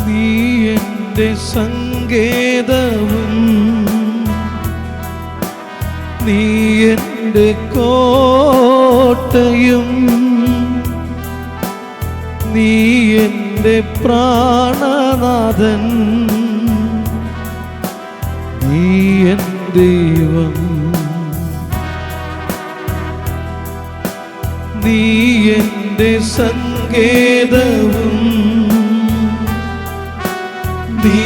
നീ എൻ്റെ സങ്കേതവും നീ എൻ്റെ കോട്ടയും നീ എൻ്റെ പ്രാണനാഥൻ നീ എൻ ദൈവം നീ എൻ്റെ സങ്കേതവും നീ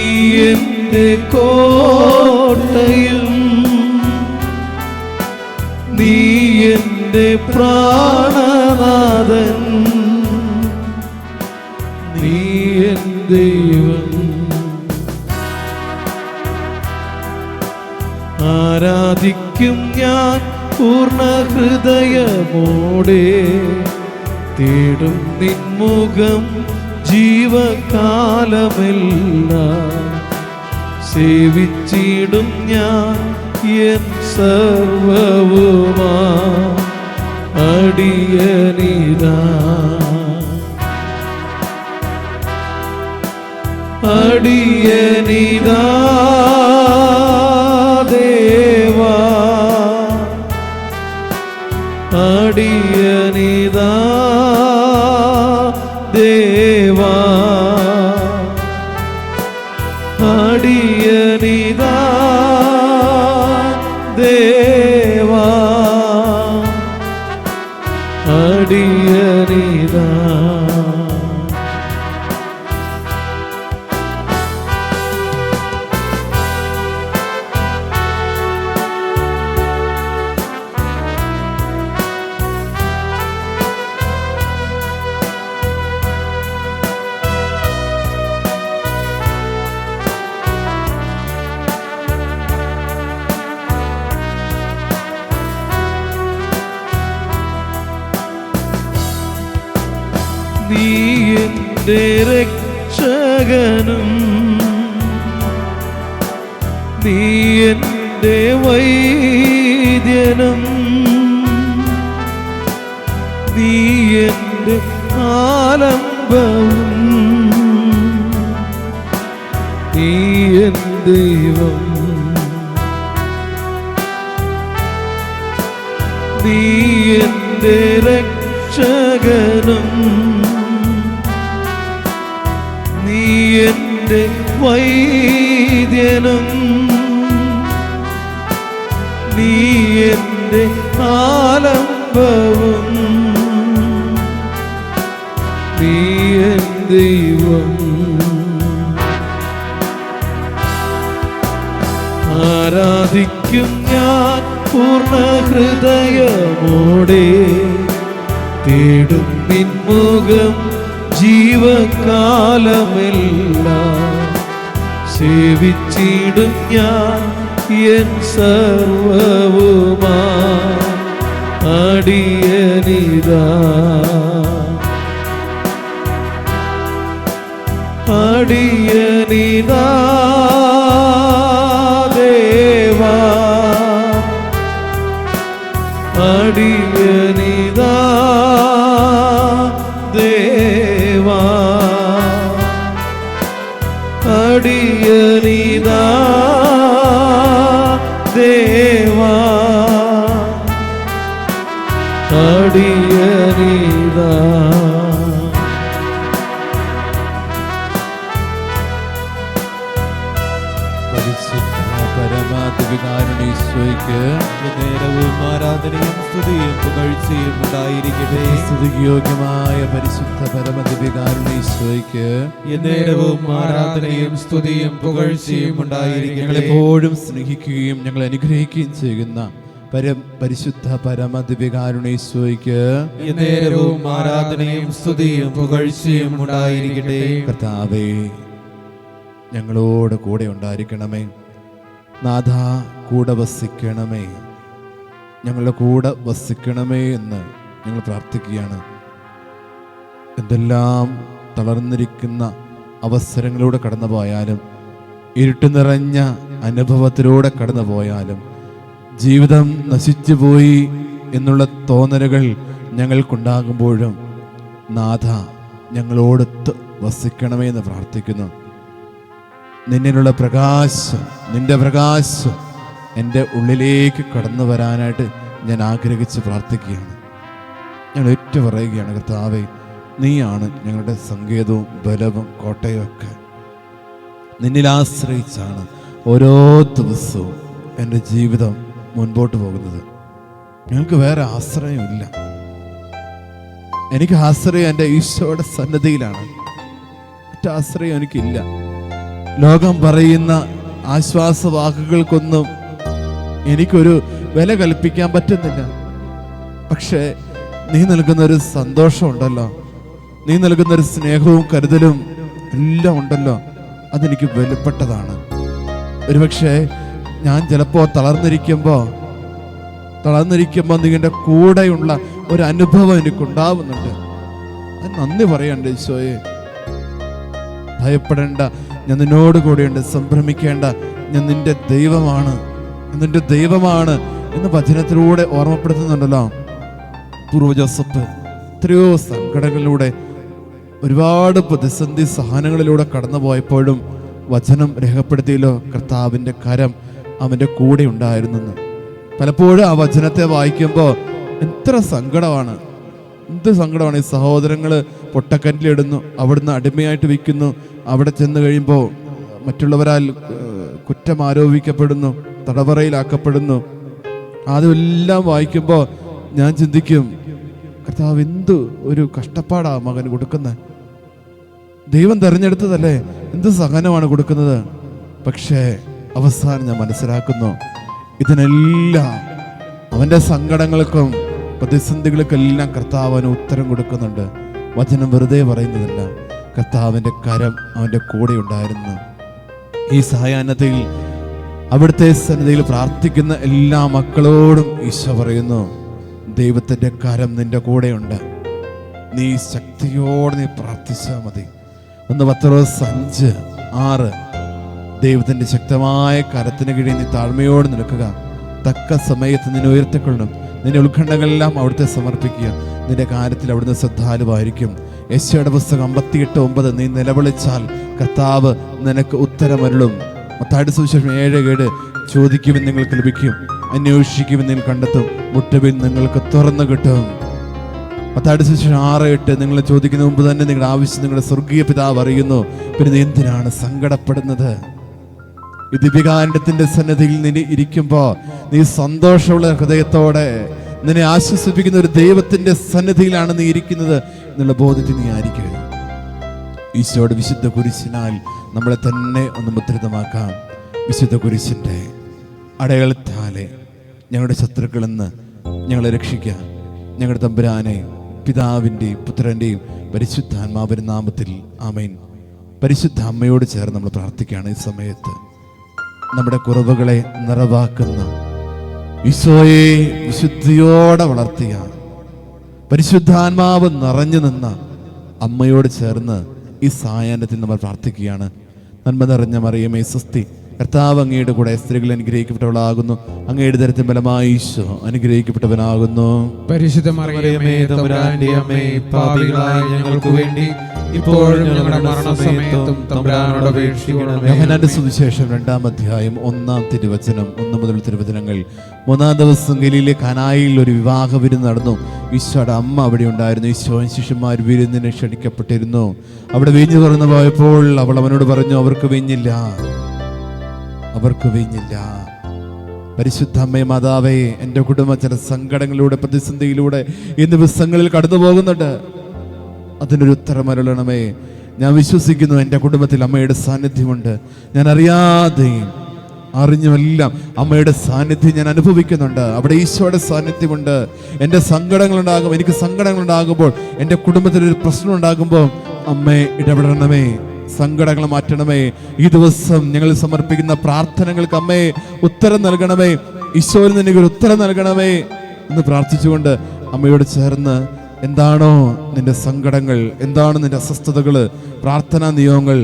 എൻ്റെ കോട്ടയും നീ എൻ്റെ പ്രാണനാഥൻ നീ എൻ ദൈവം. ആരാധിക്കും ഞാൻ പൂർണ്ണ ഹൃദയമോടെ, തേടും നിൻമുഖം ജീവകാലമെല്ലാം. സേവിച്ചിടും ഞാൻ എൻ സർവവുമാ അടിയനിതാ. അടിയനിതാ ദേവാ, അടിയനിതാ ദേവാ, അടിയനിതാ ദേവാ, അടിയനിതാ. നീ എൻ്റെ രക്ഷകനും നീ എൻ്റെ വൈദ്യനും നീ എൻ്റെ ആലംബവും നീ എൻ ദൈവം. നീ എൻ്റെ രക്ഷകനും നീ എൻ്റെ വൈദ്യനും നീ എൻ്റെ ആലംബവും നീ എൻ ദൈവം. ആരാധിക്കും ഞാൻ പൂർണ്ണ ഹൃദയമോടെ, തേടും നിൻമുഖം ജീവകാലമെല്ലാം. സേവിച്ചിടും ഞാൻ എൻ സർവവുമാ അടിയനിതാ. അടിയനിതാ ദേവാ, അടിയനിതാ ദേവാ, അടിയനിതാ ദേവാ, അടിയനിതാ. പരമാധികാരണീശ്വയ്ക്ക് നേരവും ആരാധനയും സ്തുതിയും പുകഴ്ചയും ഉണ്ടായിരിക്കട്ടെ. സ്തുതിയോഗ്യമായ പരിശുദ്ധ പരമദിവ്യകാരുണീശ്വയ്ക്ക് നേരവും ആരാധനയും സ്തുതിയും പുകഴ്ചയും ഉണ്ടായിരിക്കട്ടെ. ഞങ്ങളെപ്പോഴും സ്നേഹിക്കുകയും ഞങ്ങളെ അനുഗ്രഹിക്കുകയും ചെയ്യുന്ന പരിശുദ്ധ പരമദിവ്യകാരുണീശ്വയ്ക്ക് നേരവും ആരാധനയും സ്തുതിയും പുകഴ്ചയും ഉണ്ടായിരിക്കട്ടെ. കർത്താവേ, ഞങ്ങളോട് കൂടെ ഉണ്ടായിരിക്കണമേ. നാഥ, കൂടെ വസിക്കണമേ, ഞങ്ങളുടെ കൂടെ വസിക്കണമേ എന്ന് ഞങ്ങൾ പ്രാർത്ഥിക്കുകയാണ്. എന്തെല്ലാം തളർന്നിരിക്കുന്ന അവസരങ്ങളിലൂടെ കടന്നു പോയാലും, ഇരുട്ട് നിറഞ്ഞ അനുഭവത്തിലൂടെ കടന്നു പോയാലും, ജീവിതം നശിച്ചുപോയി എന്നുള്ള തോന്നലുകൾ ഞങ്ങൾക്കുണ്ടാകുമ്പോഴും നാഥ, ഞങ്ങളോടൊത്ത് വസിക്കണമേ എന്ന് പ്രാർത്ഥിക്കുന്നു. നിന്നിലുള്ള പ്രകാശം, നിന്റെ പ്രകാശം എൻ്റെ ഉള്ളിലേക്ക് കടന്നു വരാനായിട്ട് ഞാൻ ആഗ്രഹിച്ച് പ്രാർത്ഥിക്കുകയാണ്. ഞാൻ ഏറ്റു പറയുകയാണ്, കർത്താവേ, നീയാണ് ഞങ്ങളുടെ സങ്കേതവും ബലവും കോട്ടയും ഒക്കെ. നിന്നിൽ ആശ്രയിച്ചാണ് ഓരോ ദിവസവും എൻ്റെ ജീവിതം മുൻപോട്ട് പോകുന്നത്. ഞങ്ങൾക്ക് വേറെ ആശ്രയമില്ല. എനിക്ക് ആശ്രയം എൻ്റെ ഈശോയുടെ സന്നദ്ധിയിലാണ്. മറ്റാശ്രയം എനിക്കില്ല. ലോകം പറയുന്ന ആശ്വാസവാക്കുകൾക്കൊന്നും എനിക്കൊരു വില കൽപ്പിക്കാൻ പറ്റുന്നില്ല. പക്ഷേ നീ നൽകുന്നൊരു സന്തോഷമുണ്ടല്ലോ, നീ നൽകുന്നൊരു സ്നേഹവും കരുതലും എല്ലാം ഉണ്ടല്ലോ, അതെനിക്ക് വിലപ്പെട്ടതാണ്. ഒരുപക്ഷെ ഞാൻ ചിലപ്പോൾ തളർന്നിരിക്കുമ്പോൾ നിങ്ങളുടെ കൂടെയുള്ള ഒരു അനുഭവം എനിക്കുണ്ടാവുന്നുണ്ട്. അത് നന്ദി പറയണ്ട ഈശോയെ. ഭയപ്പെടേണ്ട, ഞാൻ നിന്നോട് കൂടെയുണ്ട്. സംഭ്രമിക്കേണ്ട, ഞാൻ നിന്റെ ദൈവമാണ്, നിന്റെ ദൈവമാണ് എന്ന് വചനത്തിലൂടെ ഓർമ്മപ്പെടുത്തുന്നുണ്ടല്ലോ. പൂർവ്വ ജോസഫ് എത്രയോ സങ്കടങ്ങളിലൂടെ, ഒരുപാട് പ്രതിസന്ധി സഹനങ്ങളിലൂടെ കടന്നു പോയപ്പോഴും വചനം രേഖപ്പെടുത്തിയല്ലോ, കർത്താവിൻ്റെ കരം അവൻ്റെ കൂടെ ഉണ്ടായിരുന്നെന്ന്. പലപ്പോഴും ആ വചനത്തെ വായിക്കുമ്പോൾ എത്ര സങ്കടമാണ്, എന്ത് സങ്കടമാണ്. ഈ സഹോദരങ്ങൾ പൊട്ടക്കല്ലിടുന്നു, അവിടുന്ന് അടിമയായിട്ട് വിൽക്കുന്നു, അവിടെ ചെന്ന് കഴിയുമ്പോൾ മറ്റുള്ളവരാൽ കുറ്റം ആരോപിക്കപ്പെടുന്നു, തടവറയിലാക്കപ്പെടുന്നു. അതെല്ലാം വായിക്കുമ്പോൾ ഞാൻ ചിന്തിക്കും, കർത്താവ് എന്ത് ഒരു കഷ്ടപ്പാടാ മകൻ കൊടുക്കുന്നത്. ദൈവം തെരഞ്ഞെടുത്തതല്ലേ, എന്ത് സഹനമാണ് കൊടുക്കുന്നത്. പക്ഷേ അവസാനം ഞാൻ മനസ്സിലാക്കുന്നു, ഇതിനെല്ലാം അവൻ്റെ സങ്കടങ്ങൾക്കും പ്രതിസന്ധികൾക്കെല്ലാം കർത്താവ് അവന് ഉത്തരം കൊടുക്കുന്നുണ്ട്. വചനം വെറുതെ പറയുന്നതല്ല, കർത്താവിൻ്റെ കരം അവൻ്റെ കൂടെ ഉണ്ടായിരുന്നു. ഈ സായാഹ്നത്തിൽ അവിടുത്തെ സന്നിധിയിൽ പ്രാർത്ഥിക്കുന്ന എല്ലാ മക്കളോടും ഈശോ പറയുന്നു, ദൈവത്തിൻ്റെ കരം നിന്റെ കൂടെയുണ്ട്. നീ ശക്തിയോടെ നീ പ്രാർത്ഥിച്ചാൽ മതി. 1 പത്രോസ് 5:6 ദൈവത്തിൻ്റെ ശക്തമായ കരത്തിന് കീഴിൽ നീ താഴ്മയോടെ നിൽക്കുക. തക്ക സമയത്ത് നിന്നെ ഉയർത്തിക്കൊള്ളണം. നിന്റെ ഉത്കണ്ഠകളെല്ലാം അവിടുത്തെ സമർപ്പിക്കുക. നിന്റെ കാര്യത്തിൽ അവിടുന്ന് ശ്രദ്ധാലുവായിരിക്കും. യെശയ്യായുടെ പുസ്തകം 58:9 നീ നിലവിളിച്ചാൽ കർത്താവ് നിനക്ക് ഉത്തരമരുളും. മത്തായിയുടെ സുവിശേഷം 7:7 ചോദിക്കുവിൻ നിങ്ങൾക്ക് ലഭിക്കും, അന്വേഷിക്കുവിൻ നിങ്ങൾ കണ്ടെത്തും, മുട്ടുവിൻ നിങ്ങൾക്ക് തുറന്നു കിട്ടും. മത്തായിയുടെ സുവിശേഷം 6:8 നിങ്ങൾ ചോദിക്കുന്ന മുമ്പ് തന്നെ നിങ്ങളുടെ ആവശ്യം നിങ്ങളുടെ സ്വർഗീയ പിതാവ് അറിയുന്നു. പിന്നെ നീ എന്തിനാണ് സങ്കടപ്പെടുന്നത്? ഈ ദിവ്യകാരുണ്യത്തിന്റെ സന്നിധിയിൽ നീ ഇരിക്കുമ്പോൾ നീ സന്തോഷമുള്ള ഹൃദയത്തോടെ നിന്നെ ആശ്വസിപ്പിക്കുന്ന ഒരു ദൈവത്തിന്റെ സന്നിധിയിലാണ് നീ ഇരിക്കുന്നത് എന്നുള്ള ബോധത്തിൽ നീ ആയിരിക്കുക. ഈശോയുടെ വിശുദ്ധ കുരിശിനാൽ നമ്മളെ തന്നെ ഒന്ന് മുദ്രിതമാക്കാം. വിശുദ്ധ കുരിശിന്റെ അടയാളത്താലെ ഞങ്ങളുടെ ശത്രുക്കളിൽ നിന്ന് ഞങ്ങളെ രക്ഷിക്കാം. ഞങ്ങളുടെ തമ്പുരാനെ, പിതാവിൻ്റെയും പുത്രൻ്റെയും പരിശുദ്ധാത്മാവിന്റെ നാമത്തിൽ ആമേൻ. പരിശുദ്ധ അമ്മയോട് ചേർന്ന് നമ്മൾ പ്രാർത്ഥിക്കുകയാണ്. ഈ സമയത്ത് നമ്മുടെ കുറവുകളെ നിറവാക്കുന്ന ഈശോയെ വിശുദ്ധിയോടെ വളർത്തിയ പരിശുദ്ധാത്മാവ് നിറഞ്ഞു നിന്ന അമ്മയോട് ചേർന്ന് ഈ സായാഹ്നത്തിൽ നമ്മൾ പ്രാർത്ഥിക്കുകയാണ്. നന്മ നിറഞ്ഞ മറിയമേ സ്വസ്തി, കർത്താവ് അങ്ങയുടെ കൂടെ സ്ത്രീകൾ അനുഗ്രഹിക്കപ്പെട്ടവളാകുന്നു. അങ്ങയുടെ ദരത്തിൻ ഫലമായി ഈശോ അനുഗ്രഹിക്കപ്പെട്ടവനാകുന്നു. പരിശുദ്ധ മറിയമേ തമ്പുരാന്റെ അമ്മേ, പാപികളായ ഞങ്ങൾക്ക് വേണ്ടി ഇപ്പോഴും ഞങ്ങളുടെ മരണസമയത്തും തമ്പുരാനോട് അപേക്ഷിക്കണമേ. യോഹന്നാന്റെ സുവിശേഷം 2-ാം അധ്യായം 1-ാം തിരുവചനം 1 മുതൽ തിരുവചനങ്ങൾ. 3-ാം ദിവസം ഗലീലയിലെ കാനായിൽ ഒരു വിവാഹ വിരുന്ന് നടന്നു. ഈശോയുടെ അമ്മ അവിടെ ഉണ്ടായിരുന്നു. ഈശോയും ശിഷ്യന്മാർ വിരുന്നിന് ക്ഷണിക്കപ്പെട്ടിരുന്നു. അവിടെ വീഞ്ഞു തുറന്നു പോയപ്പോൾ അവൾ അവനോട് പറഞ്ഞു, അവർക്ക് വീഞ്ഞില്ല. പരിശുദ്ധ അമ്മേ, മാതാവേ, എൻ്റെ കുടുംബം ചില സങ്കടങ്ങളിലൂടെ പ്രതിസന്ധിയിലൂടെ ഈ ദിവസങ്ങളിൽ കടന്നു പോകുന്നുണ്ട്. അതിനൊരു ഉത്തരം അരുളണമേ. ഞാൻ വിശ്വസിക്കുന്നു എൻ്റെ കുടുംബത്തിൽ അമ്മയുടെ സാന്നിധ്യമുണ്ട്. ഞാൻ അറിയാതെയും അറിഞ്ഞുമെല്ലാം അമ്മയുടെ സാന്നിധ്യം ഞാൻ അനുഭവിക്കുന്നുണ്ട്. അവിടെ ഈശോയുടെ സാന്നിധ്യമുണ്ട്. എൻ്റെ സങ്കടങ്ങളുണ്ടാകും, എനിക്ക് സങ്കടങ്ങളുണ്ടാകുമ്പോൾ, എൻ്റെ കുടുംബത്തിലൊരു പ്രശ്നം ഉണ്ടാകുമ്പോൾ അമ്മേ ഇടപെടണമേ, സങ്കടങ്ങൾ മാറ്റണമേ. ഈ ദിവസം ഞങ്ങൾ സമർപ്പിക്കുന്ന പ്രാർത്ഥനകൾക്ക് അമ്മേ ഉത്തരം നൽകണമേ. ഈശോയിൽ നിന്ന് എനിക്കൊരു ഉത്തരം നൽകണമേ എന്ന് പ്രാർത്ഥിച്ചുകൊണ്ട് അമ്മയോട് ചേർന്ന് എന്താണോ നിന്റെ സങ്കടങ്ങൾ, എന്താണ് നിന്റെ അസ്വസ്ഥതകൾ, പ്രാർത്ഥനാ നിയോഗങ്ങൾ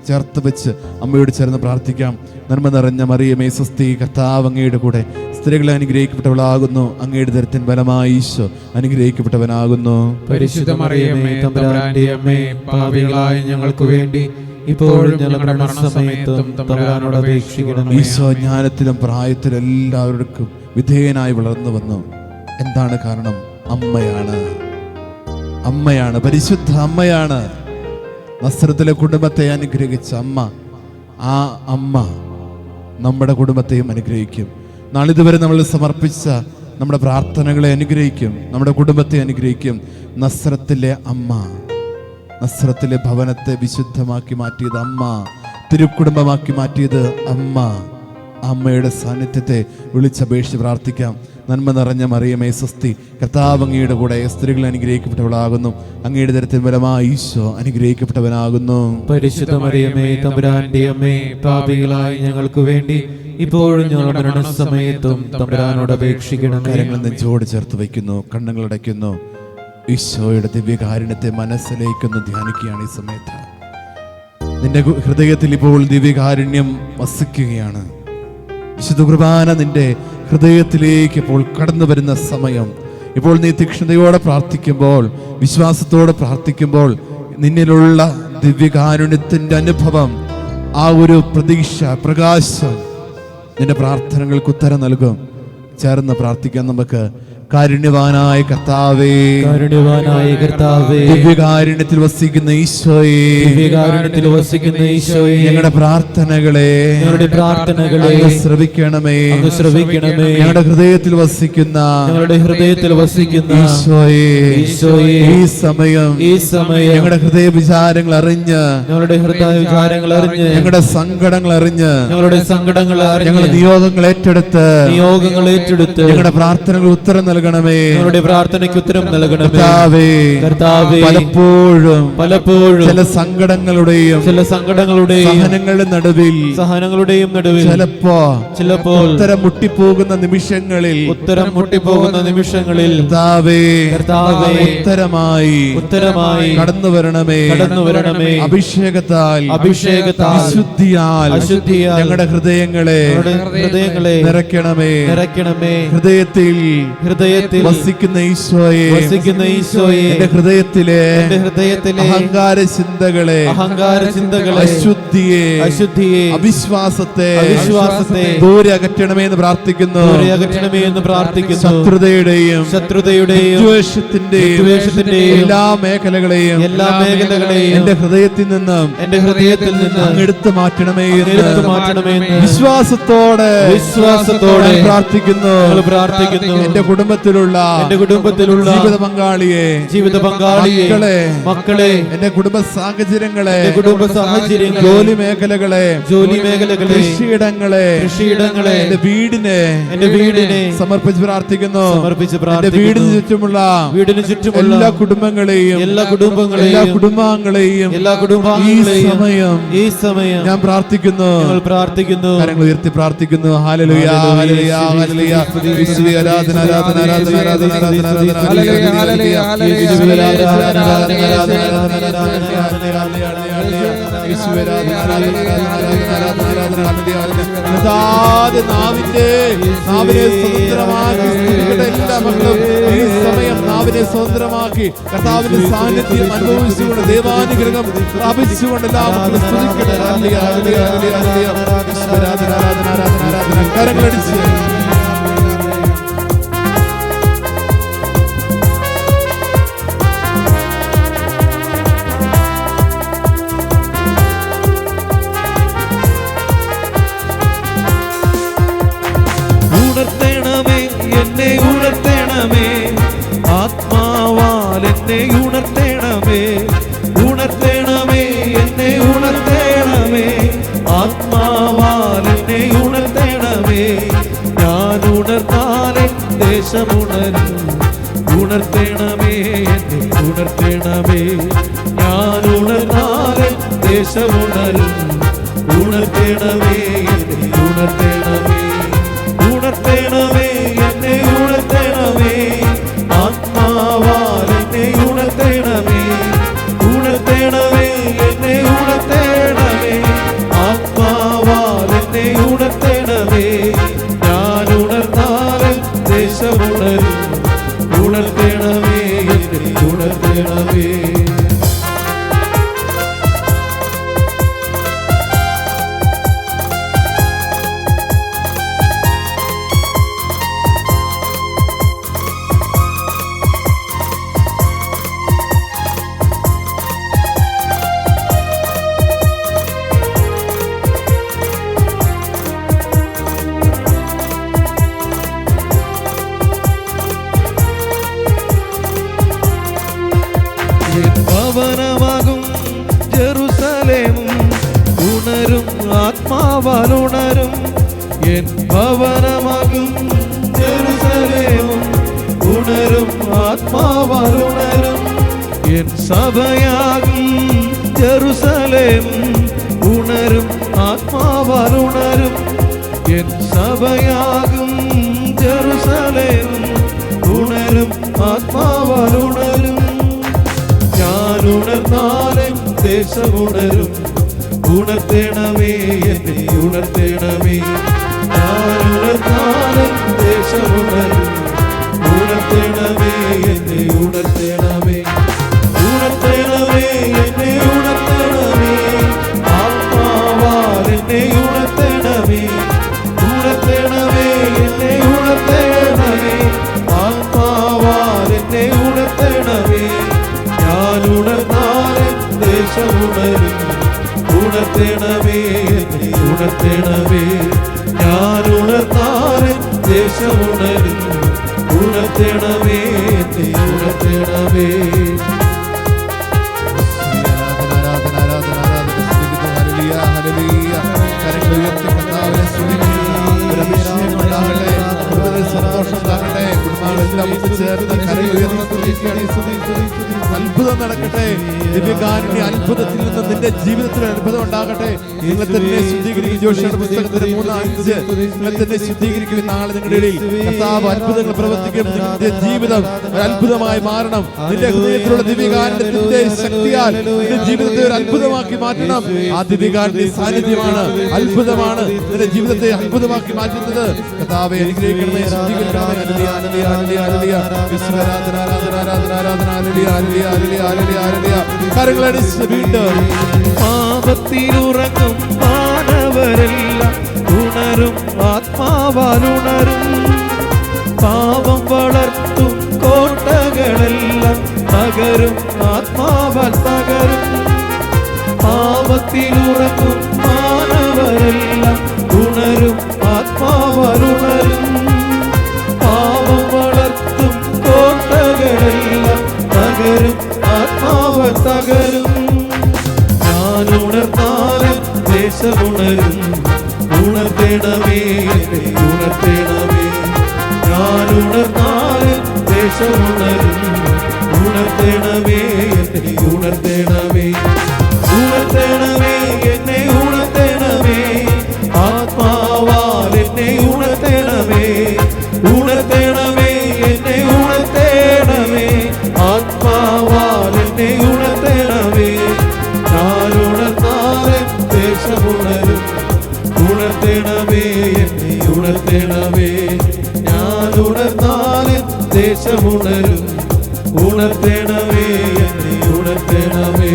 ചേർത്ത് വെച്ച് അമ്മയോട് ചേർന്ന് പ്രാർത്ഥിക്കാം. നന്മ നിറഞ്ഞ മറിയമേ സ്വസ്തി, കർത്താവ് അങ്ങയുടെ കൂടെ സ്ത്രീകളെ അനുഗ്രഹിക്കപ്പെട്ടവളാകുന്നു. അങ്ങയുടെ ദരത്തിൻ ഫലമായി ഈശോ അനുഗ്രഹിക്കപ്പെട്ടവനാകുന്നു. പരിശുദ്ധ മറിയമേ തമ്പുരാന്റെ അമ്മേ, പാപികളായ ഞങ്ങൾക്ക് വേണ്ടി ഇപ്പോഴും ഞങ്ങളുടെ മരണസമയത്തും തമ്പുരാനോട് അപേക്ഷിക്കണമേ. ഈശോ ജ്ഞാനത്തിലും പ്രായത്തിലും എല്ലാവർക്കും വിധേയനായി വളർന്നു വന്നു. എന്താണ് കാരണം? അമ്മയാണ്, പരിശുദ്ധ അമ്മയാണ്. നസ്രത്തിലെ കുടുംബത്തെ അനുഗ്രഹിച്ച അമ്മ, ആ അമ്മ നമ്മുടെ കുടുംബത്തെയും അനുഗ്രഹിക്കും. നാളിതുവരെ നമ്മൾ സമർപ്പിച്ച നമ്മുടെ പ്രാർത്ഥനകളെ അനുഗ്രഹിക്കും, നമ്മുടെ കുടുംബത്തെ അനുഗ്രഹിക്കും. നസ്രത്തിലെ അമ്മ, നസ്രത്തിലെ ഭവനത്തെ വിശുദ്ധമാക്കി മാറ്റിയത് അമ്മ, തിരുക്കുടുംബമാക്കി മാറ്റിയത് അമ്മ. അമ്മയുടെ സാന്നിധ്യത്തെ വിളിച്ചപേക്ഷിച്ച് പ്രാർത്ഥിക്കാം. നന്മ നിറഞ്ഞ മറിയമേ സ്വസ്തി, കർത്താവ് അങ്ങയുടെ കൂടെ സ്ത്രീകൾ അനുഗ്രഹിക്കപ്പെട്ടവളാകുന്നു. അങ്ങയുടെ തരത്തിൽ ഫലമായി ഈശോ അനുഗ്രഹിക്കപ്പെട്ടവനാകുന്നു. പരിശുദ്ധ മറിയമേ തമ്പുരാന്റെ അമ്മേ, പാപികളായ ഞങ്ങൾക്ക് വേണ്ടി ഇപ്പോഴും ഞങ്ങളുടെ മരണസമയത്തും തമ്പുരാനോട് അപേക്ഷിക്കണമേ. കരങ്ങൾ നെഞ്ചോട് ചേർത്ത് വയ്ക്കുന്നു, കണ്ണുകൾ അടയ്ക്കുന്നു. ഈശോയുടെ ദിവ്യകാരുണ്യത്തെ മനസ്സിലേക്കൊന്ന് ധ്യാനിക്കുകയാണ്. ഈ സമയത്ത് നിന്റെ ഹൃദയത്തിൽ ഇപ്പോൾ ദിവ്യകാരുണ്യം വസിക്കുകയാണ്. വിശുദ്ധ കുർബാന നിന്റെ ഹൃദയത്തിലേക്ക് ഇപ്പോൾ കടന്നു വരുന്ന സമയം. ഇപ്പോൾ നീ തീക്ഷ്ണതയോടെ പ്രാർത്ഥിക്കുമ്പോൾ, വിശ്വാസത്തോടെ പ്രാർത്ഥിക്കുമ്പോൾ നിന്നിലുള്ള ദിവ്യകാരുണ്യത്തിന്റെ അനുഭവം, ആ ഒരു പ്രതീക്ഷ, പ്രകാശം നിന്റെ പ്രാർത്ഥനകൾക്ക് ഉത്തരം നൽകും. ചേർന്ന് പ്രാർത്ഥിക്കാൻ നമുക്ക്. കാരുണ്യവാനായ കർത്താവേ, കാരുണ്യവാനായ കർത്താവേ, ദിവ്യകാരുണ്യത്തിൽ വസിക്കുന്ന ഈശോയേ, ദിവ്യകാരുണ്യത്തിൽ വസിക്കുന്ന ഈശോയേ, ഞങ്ങളുടെ പ്രാർത്ഥനകളെ ശ്രവിക്കണമേ, ശ്രവിക്കണമേ. ഞങ്ങളുടെ ഹൃദയത്തിൽ വസിക്കുന്ന ഈശോയേ, ഈ സമയം ഞങ്ങളുടെ ഹൃദയ വിചാരങ്ങൾ അറിഞ്ഞ്, ഞങ്ങളുടെ സങ്കടങ്ങൾ അറിഞ്ഞ്, ഞങ്ങളുടെ നിയോഗങ്ങൾ ഏറ്റെടുത്ത് ഞങ്ങളുടെ പ്രാർത്ഥനകൾ ഉത്തരം നൽകണമേ. പ്രാർത്ഥനയ്ക്ക് ഉത്തരം നൽകണമേ കർത്താവേ. പലപ്പോഴും ചില സങ്കടങ്ങളുടെയും സഹനങ്ങളുടെയും നടുവിൽ ചിലപ്പോൾ ഉത്തരം മുട്ടിപ്പോകുന്ന നിമിഷങ്ങളിൽ കർത്താവേ ഉത്തരമായി കടന്നു വരണമേ. അഭിഷേകത്താൽ വിശുദ്ധിയാൽ ഞങ്ങളുടെ ഹൃദയങ്ങളെ നിറയ്ക്കണമേ. ഹൃദയത്തിൽ വസിക്കുന്ന ഈശോയെ, എന്റെ ഹൃദയത്തിലെ അഹങ്കാര ചിന്തകളെ, അശുദ്ധിയെ, അവിശ്വാസത്തെ ദൂരെ അകറ്റണമേ എന്ന് പ്രാർത്ഥിക്കുന്നു. ശത്രുതയുടെയും വിദ്വേഷത്തിന്റെയും എല്ലാ മേഖലകളെയും എന്റെ ഹൃദയത്തിൽ നിന്നും എടുത്തു മാറ്റണമേ എന്ന് വിശ്വാസത്തോടെ പ്രാർത്ഥിക്കുന്നു. എന്റെ കുടുംബത്തിലുള്ള ജീവിത പങ്കാളിയെ, മക്കളെ, എന്റെ കുടുംബ സാഹചര്യങ്ങളെ, ജോലി മേഖലകളെ, കൃഷിയിടങ്ങളെ, എന്റെ വീടിനെ സമർപ്പിച്ച് പ്രാർത്ഥിക്കുന്നു. എന്റെ വീടിന് ചുറ്റുമുള്ള എല്ലാ കുടുംബങ്ങളെയും ഈ സമയം ഞാൻ പ്രാർത്ഥിക്കുന്നു. കരങ്ങൾ ഉയർത്തി പ്രാർത്ഥിക്കുന്നു. ഹല്ലേലൂയ, ഹല്ലേലൂയ, ഹല്ലേലൂയ. യേശുവേ, ആരാധന, ആരാധന, ആരാധന, ആരാധന, ആരാധന, ആരാധന, ഹല്ലേലൂയ, ഹല്ലേലൂയ, യേശുവേ, ആരാധന, ആരാധന, ആരാധന, ആരാധന, യേശുവേ, ആരാധന, ആരാധന, ആരാധന, ആരാധന, നാവിനെ സ്വതന്ത്രമാക്കി എല്ലാ മക്കളും ഈ സമയം നാവിനെ സ്വതന്ത്രമാക്കി കർത്താവിന്റെ സാന്നിധ്യം അനുഭവിച്ചുകൊണ്ട് ദൈവാനുഗ്രഹം പ്രാപിച്ചുകൊണ്ട് എല്ലാ മക്കളും സ്തുതിക്കട്ടെ. ഹല്ലേലൂയ, ഹല്ലേലൂയ, ഹല്ലേലൂയ, യേശുവേ, ആരാധന, ആരാധന, ആരാധന, ആരാധന. കരങ്ങളടിച്ച് ആത്മാവാൽ എന്നെ ഉണർത്തേണമേ, എന്നെ ഉണർത്തേണമേ, ആത്മാവാൽ എന്നെ ഉണർത്തേണമേ. ഞാൻ ഉണർന്നാലേ ദേശമുണരും, ഉണർത്തേണമേ, എന്നെ ഉണർത്തേണമേ. ഞാൻ ഉണർന്നാലേ ദേശമുണരും, ഉണർത്തേണമേ, എന്നെ ഉണർത്തേണമേ. ഉണർത്തേണമേ, എന്നെ ഉണർത്തേണമേ, ആത്മാവാൽ എന്നെ ഉണർത്തേണമേ. ഉണർത്തേണമേ, എന്നെ ഉണർത്തേണമേ, ആത്മാവാൽ എന്നെ ഉണർത്തേണമേ. ഞാൻ ഉണർന്നാൽ ദേശമുണരും, ഉണർത്തേണമേ, എന്നെ ഉണർത്തേണമേ. സഭയാകും ജെറുസലേമും ഉണരും, ആത്മാവാൽ ഉണരും. ഞാൻ ഉണർന്നാലും ദേശമുണരും. ഉണർത്തേണമേ എന്നെ ഉണർത്തേണമേ. ഞാൻ ഉണർന്നാലും ദേശമുണരും. ഉണർത്തേണമേ എന്നെ ഉണർത്തേണമേ. ഉണർത്തേണമേ എന്നെ ഉണർത്തേണമേ. ആത്മാവാൽ എന്നെ ഉണർത്തേണമേ. ഉണർത്തേണമേ എന്നെ ഉണർത്തേണമേ. ആത്മാവാൽ എന്നെ ഉണർത്തേണമേ. ഞാൻ ഉണർന്നാലും ദേശമുണരും. ഉണർത്തേണമേ എന്നെ ഉണർത്തേണമേ. ഞാൻ ഉണർന്നാലും ദേശമുണരും. ഉണർത്തേണമേ എന്നെ ഉണർത്തേണമേ. അത്ഭുതം നടക്കട്ടെ. ദിവ്യകാരുണ്യ അത്ഭുതത്തിൽ നിന്ന് നിന്റെ ജീവിതത്തിൽ അത്ഭുതം ഉണ്ടാകട്ടെ. നിങ്ങൾ തന്നെ ശുദ്ധീകരിക്കും. ജോഷിയുടെ പുസ്തകത്തിന്റെ 3:5 നിങ്ങൾ തന്നെ ശുദ്ധീകരിക്കും. നാളെ നിങ്ങളുടെ ഇടയിൽ കർത്താവ് അത്ഭുതങ്ങൾ പ്രവർത്തിക്കും. നിന്റെ ജീവിതം ഒരു അത്ഭുതമായി മാറണം. നിന്റെ ഹൃദയത്തിലുള്ള ദിവ്യകാരുണ്യത്തിന്റെ ശക്തിയാൽ നിന്റെ ജീവിതത്തെ ഒരു അത്ഭുതമാക്കി മാറ്റണം. ആ ദിവ്യകാരുണ്യ സാന്നിധ്യമാണ്, അത്ഭുതമാണ് നിന്റെ ജീവിതത്തെ അത്ഭുതമാക്കി മാറ്റുന്നത്. കർത്താവേ അനുഗ്രഹിക്കണമേ, ശുദ്ധീകരിക്കണമേ. ഹല്ലേലൂയ ഹല്ലേലൂയ ഹല്ലേലൂയ യേശുവേ ആരാധന ആരാധന ആരാധന ആരാധന. ഹല്ലേലൂയ ഹല്ലേലൂയ ഹല്ലേലൂയ ഹല്ലേലൂയ. കരങ്ങളടിച്ച് വീണ്ടും പാപത്തിലുറങ്ങും മാനവരെല്ലാം ഉണരും, ആത്മാവാൽ ഉണരും. പാപം വളർത്തും കോട്ടകളെല്ലാം തകരും, ആത്മാവാൽ തകരും. പാപത്തിലുറങ്ങും മാനവരെല്ലാം ഉണരും, ആത്മാവാൽ ഉണരും. പാപം വളർത്തും കോട്ടകളെല്ലാം തകരും, ആത്മാവാൽ തകരും. ഞാൻ ഉണർന്നാലും ദേശമുണരും. ഉണർത്തേണമേ എന്നെ ഉണർത്തേണമേ. ഞാൻ ഉണർന്നാലും ദേശമുണരും. ഉണർത്തേണമേ എന്നെ ഉണർത്തേണമേ. ഉണർത്തേണമേ എന്നെ ഉണർത്തേണമേ. ആത്മാവാൽ എന്നെ ഉണർത്തേണമേ. ഉണർത്തേണമേ എന്നെ ഉണർത്തേണമേ. ആത്മാവാൽ എന്നെ ഉണർത്തേണമേ. ഞാൻ ഉണർന്നാലും ദേശമുണരും. ഉണർത്തേണമേ എന്നെ ഉണർത്തേണമേ. ഞാൻ ഉണർന്നാലും ദേശമുണരും. ഉണർത്തേണമേ എന്നെ ഉണർത്തേണമേ.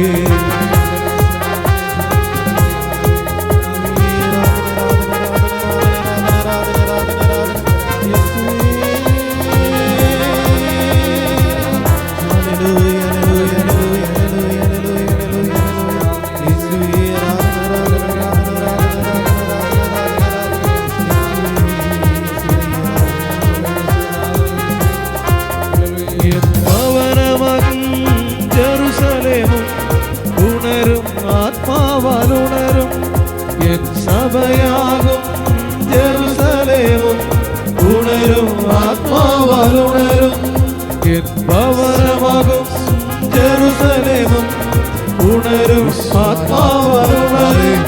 ആത്മാവാലുണരും. എൻ സഭയാകും ജെറുസലേമും ഉണരും, ആത്മാവാലുണരും. എൻ ഭവനമാകും ജെറുസലേമും ഉണരും, ആത്മാവാലുണരും.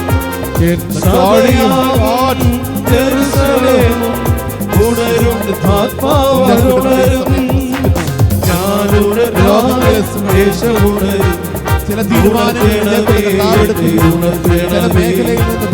എൻ സഭയാകും ജെറുസലേമും ഉണരും, ആത്മാവാലുണരും. ഞാനുണരും ദേശമുണരും. ചില തീരുമാനങ്ങൾ ചില മേഖലയിൽ നിന്ന്